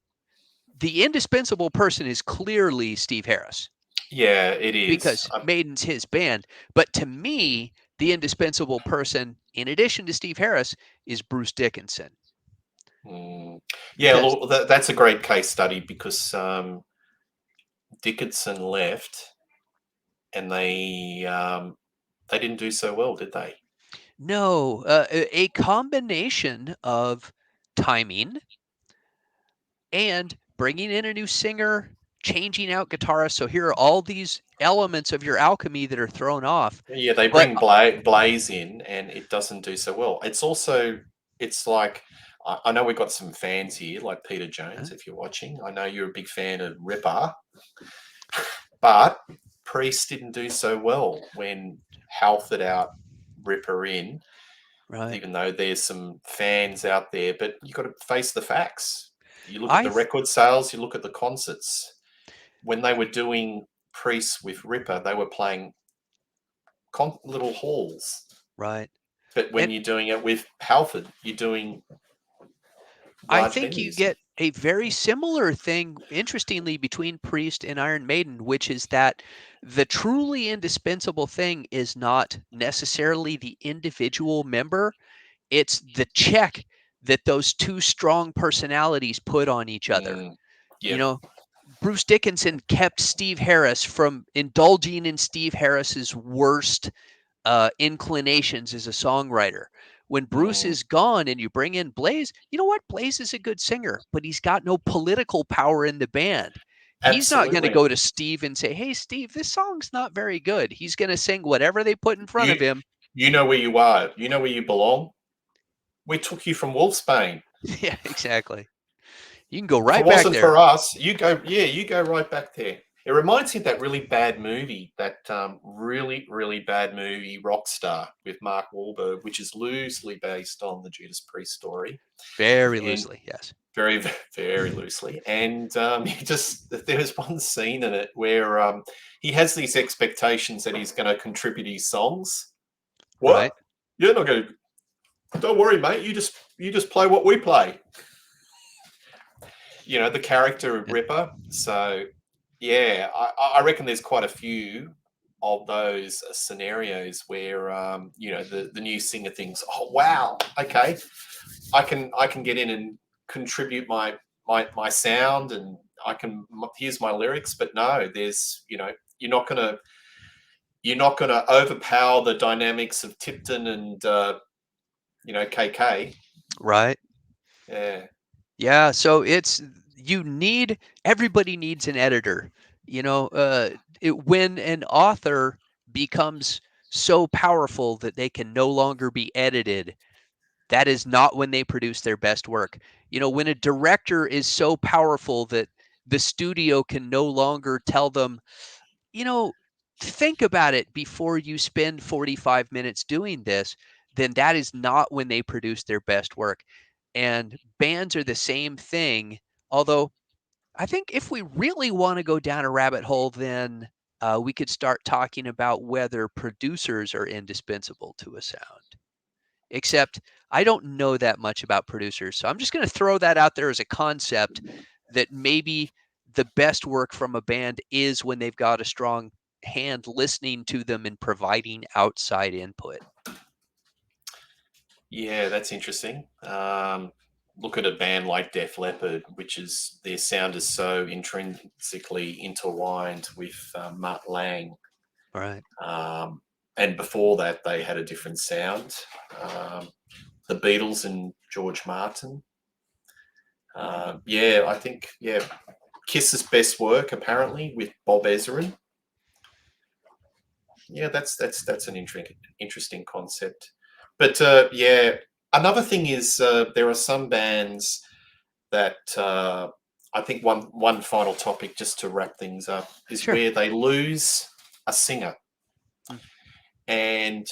the indispensable person is clearly Steve Harris. Yeah, it is. Because Maiden's his band. But to me, the indispensable person, in addition to Steve Harris, is Bruce Dickinson. Yeah, look, that's a great case study because Dickinson left, and they didn't do so well, did they? No, a combination of timing and bringing in a new singer, changing out guitarists. So here are all these elements of your alchemy that are thrown off. Yeah, they But bring Blaze in, and it doesn't do so well. It's like, I know we've got some fans here, like Peter Jones, if you're watching. I know you're a big fan of Ripper, but Priest didn't do so well when Halford out, Ripper in. right. Even though there's some fans out there, but you got to face the facts. You look at the record sales, you look at the concerts. When they were doing Priest with Ripper, they were playing little halls. Right. But when you're doing it with Halford, you're doing I large think you venues. get a very similar thing, interestingly, between Priest and Iron Maiden, which is that the truly indispensable thing is not necessarily the individual member, it's the check that those two strong personalities put on each other. Yep. You know, Bruce Dickinson kept Steve Harris from indulging in Steve Harris's worst inclinations as a songwriter. When Bruce is gone and you bring in Blaze, you know what? Blaze is a good singer, but he's got no political power in the band. He's not going to go to Steve and say, "Hey, Steve, this song's not very good." He's going to sing whatever they put in front of him. You know where you are. You know where you belong. We took you from Wolfsbane. Yeah, exactly. You can go right back there. If it wasn't there. for us, you go right back there. It reminds me of that really bad movie, that really, really bad movie, Rockstar, with Mark Wahlberg, which is loosely based on the Judas Priest story. Very loosely, yes. Very, very loosely. And there's one scene in it where he has these expectations that he's going to contribute his songs. What? Right. You're not going to. Don't worry, mate. You just play what we play. You know, the character of Ripper. So, yeah, I reckon there's quite a few of those scenarios where, the new singer thinks, oh, wow, okay, I can get in and contribute my sound, and here's my lyrics. But no, there's, you're not gonna overpower the dynamics of Tipton and KK. Right. Yeah. Yeah. So everybody needs an editor. When an author becomes so powerful that they can no longer be edited, that is not when they produce their best work. When a director is so powerful that the studio can no longer tell them, think about it before you spend 45 minutes doing this, then that is not when they produce their best work. And bands are the same thing. Although I think if we really want to go down a rabbit hole, then we could start talking about whether producers are indispensable to a sound. Except I don't know that much about producers. So I'm just going to throw that out there as a concept that maybe the best work from a band is when they've got a strong hand listening to them and providing outside input. Yeah, that's interesting. Look at a band like Def Leppard, which is, their sound is so intrinsically intertwined with Mutt Lange. Right. And before that, they had a different sound. The Beatles and George Martin. I think, Kiss's best work, apparently, with Bob Ezrin. Yeah, that's an interesting concept. But another thing is there are some bands that I think one final topic, just to wrap things up, is where they lose a singer. And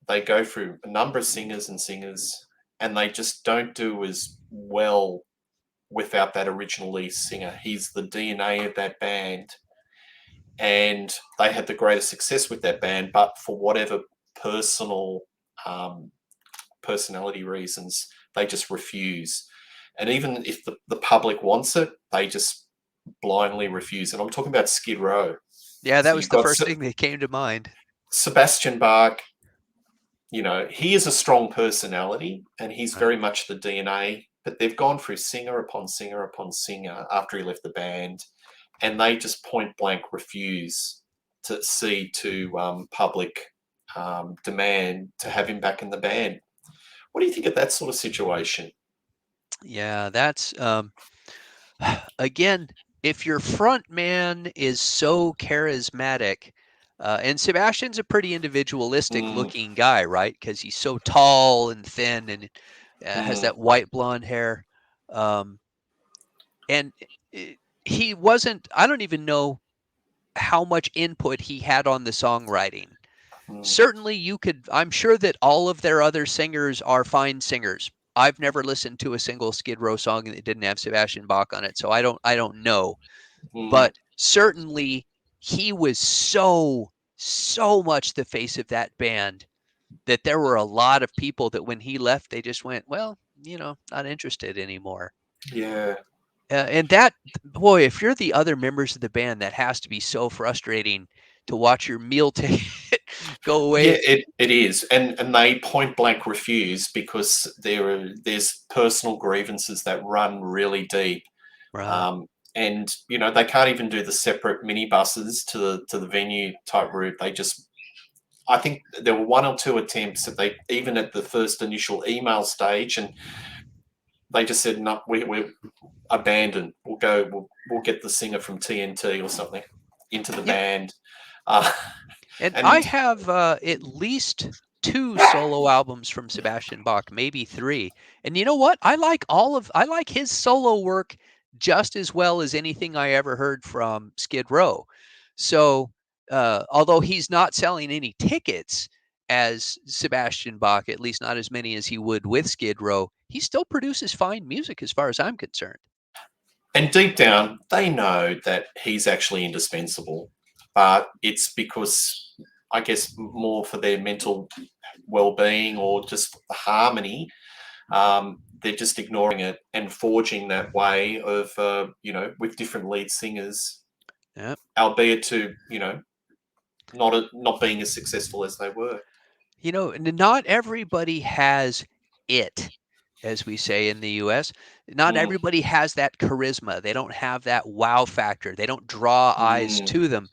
they go through a number of singers, and they just don't do as well without that original lead singer. He's the DNA of that band. And they had the greatest success with that band, but for whatever personality reasons, they just refuse. And even if the public wants it, they just blindly refuse. And I'm talking about Skid Row. Yeah, that So was you've the got first thing that came to mind. Sebastian Bach. He is a strong personality, and he's Right. very much the DNA, but they've gone through singer upon singer upon singer after he left the band, and they just point blank refuse to see to public demand to have him back in the band. What do you think of that sort of situation? Yeah, that's again, if your front man is so charismatic, and Sebastian's a pretty individualistic Mm, looking guy, right? Because he's so tall and thin and has mm, that white blonde hair. Um, and he wasn't, I don't even know how much input he had on the songwriting. mm, Certainly I'm sure that all of their other singers are fine singers. I've never listened to a single Skid Row song that didn't have Sebastian Bach on it, so I don't know. mm. But certainly he was so much the face of that band that there were a lot of people that when he left, they just went, well, not interested anymore. Yeah. And that, boy, if you're the other members of the band, that has to be so frustrating to watch your meal ticket go Yeah, away. it is, and they point blank refuse because there's personal grievances that run really deep, Right. um, and they can't even do the separate minibuses to the venue type route. They just, I think there were one or two attempts that they even at the first initial email stage, and they just said no, we're abandoned. We'll get the singer from TNT or something into the Yeah. band, uh, And I and have at least two solo albums from Sebastian Bach, maybe three. And you know what? I like his solo work just as well as anything I ever heard from Skid Row. So, although he's not selling any tickets as Sebastian Bach, at least not as many as he would with Skid Row, he still produces fine music as far as I'm concerned. And deep down, they know that he's actually indispensable, but it's because I guess more for their mental well-being or just the harmony. They're just ignoring it and forging that way of with different lead singers, Yeah. albeit to not being as successful as they were. Not everybody has it, as we say in the US. Not Mm, everybody has that charisma. They don't have that wow factor. They don't draw eyes mm, to them.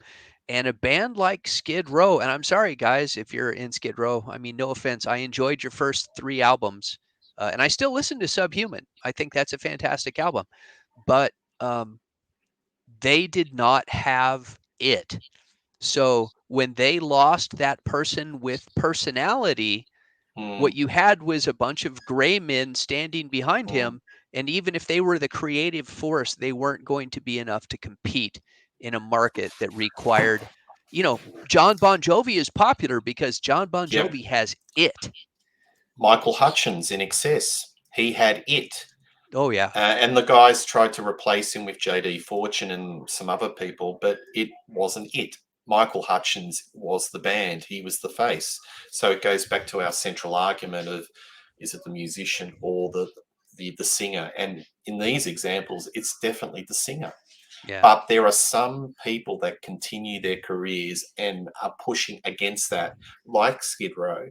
And a band like Skid Row, and I'm sorry, guys, if you're in Skid Row, I mean, no offense. I enjoyed your first three albums, and I still listen to Subhuman. I think that's a fantastic album. But they did not have it. So when they lost that person with personality, mm, what you had was a bunch of gray men standing behind mm. him. And even if they were the creative force, they weren't going to be enough to compete in a market that required, John Bon Jovi is popular because John Bon Yep. Jovi has it. Michael Hutchins in Excess. He had it. Oh, yeah. And the guys tried to replace him with JD Fortune and some other people, but it wasn't it. Michael Hutchins was the band. He was the face. So it goes back to our central argument of is it the musician or the singer? And in these examples, it's definitely the singer. Yeah. But there are some people that continue their careers and are pushing against that, like Skid Row,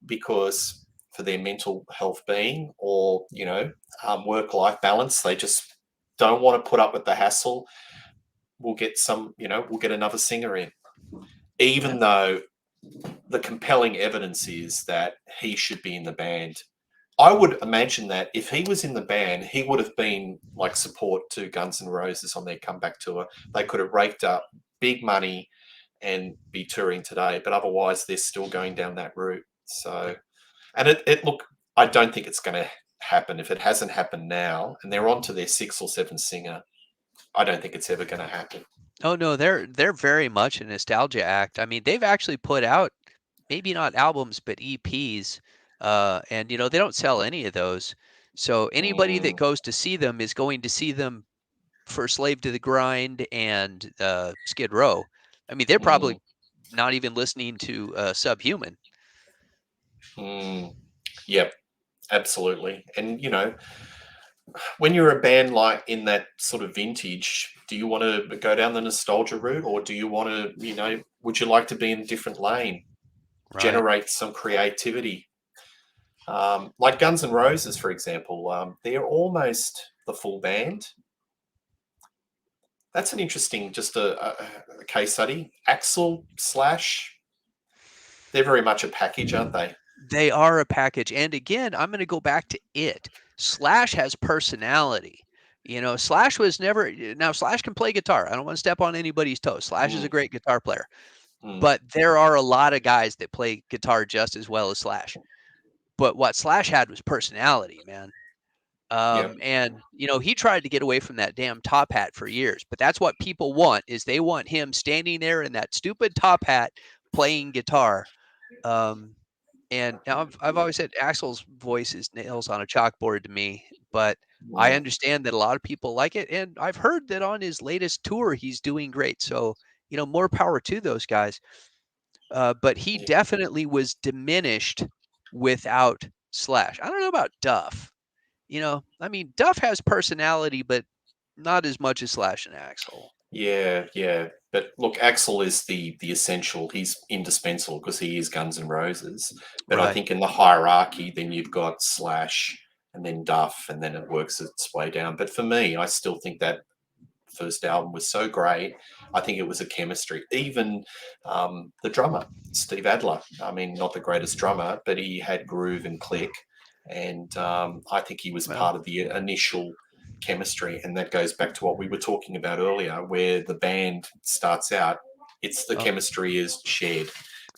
because for their mental health being or work-life balance, they just don't want to put up with the hassle. We'll get another singer in, Yeah. even though the compelling evidence is that he should be in the band. I would imagine that if he was in the band, he would have been like support to Guns N' Roses on their comeback tour. They could have raked up big money and be touring today, but otherwise they're still going down that route. So, and it look, I don't think it's going to happen. If it hasn't happened now, and they're on to their sixth or seventh singer, I don't think it's ever going to happen. Oh no, they're very much a nostalgia act. I mean, they've actually put out maybe not albums but EPs, and they don't sell any of those. So anybody that Mm, goes to see them is going to see them for Slave to the Grind and Skid Row. I mean, they're mm, probably not even listening to Subhuman. mm. Yep, absolutely. And when you're a band like in that sort of vintage, do you want to go down the nostalgia route, or do you want to, would you like to be in a different lane, Right. generate some creativity? Like Guns N' Roses, for example, they're almost the full band. That's an interesting, just a case study. Axl, Slash, they're very much a package, aren't they? They are a package. And again, I'm going to go back to it. Slash has personality. Slash was never. Now, Slash can play guitar. I don't want to step on anybody's toes. Slash is a great guitar player. But there are a lot of guys that play guitar just as well as Slash. But what Slash had was personality, man. Yep. And he tried to get away from that damn top hat for years. But that's what people want, is they want him standing there in that stupid top hat playing guitar. And now I've always said Axl's voice is nails on a chalkboard to me, but I understand that a lot of people like it. And I've heard that on his latest tour, he's doing great. So, more power to those guys. But he definitely was diminished without Slash. I don't know about Duff. Duff has personality, but not as much as Slash and Axl. Yeah. But look, Axl is the essential. He's indispensable because he is Guns N' Roses. But I Right. think in the hierarchy, then you've got Slash and then Duff, and then it works its way down. But for me, I still think that first album was so great. I think it was a chemistry. Even the drummer, Steve Adler. I mean, not the greatest drummer, but he had groove and click. And I think he was part of the initial chemistry. And that goes back to what we were talking about earlier, where the band starts out, it's the chemistry is shared.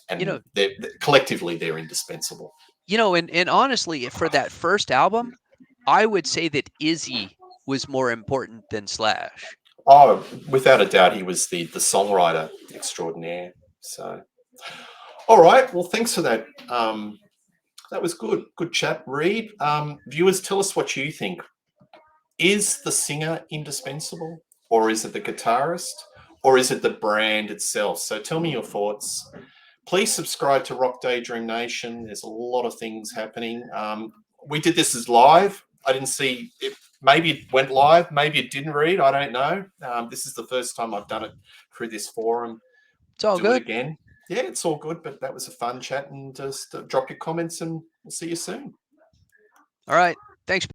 And collectively, they're indispensable. And honestly, for that first album, I would say that Izzy was more important than Slash. Oh, without a doubt, he was the songwriter extraordinaire. So, all right. Well, thanks for that. That was good. Good chat, Reed. Viewers, tell us what you think. Is the singer indispensable, or is it the guitarist, or is it the brand itself? So tell me your thoughts. Please subscribe to Rock Daydream Nation. There's a lot of things happening. We did this as live. I didn't see it. Maybe it went live. Maybe it didn't, Read. I don't know. This is the first time I've done it through this forum. It's all good. Do it again. Yeah, it's all good. But that was a fun chat. And just drop your comments, and we'll see you soon. All right. Thanks.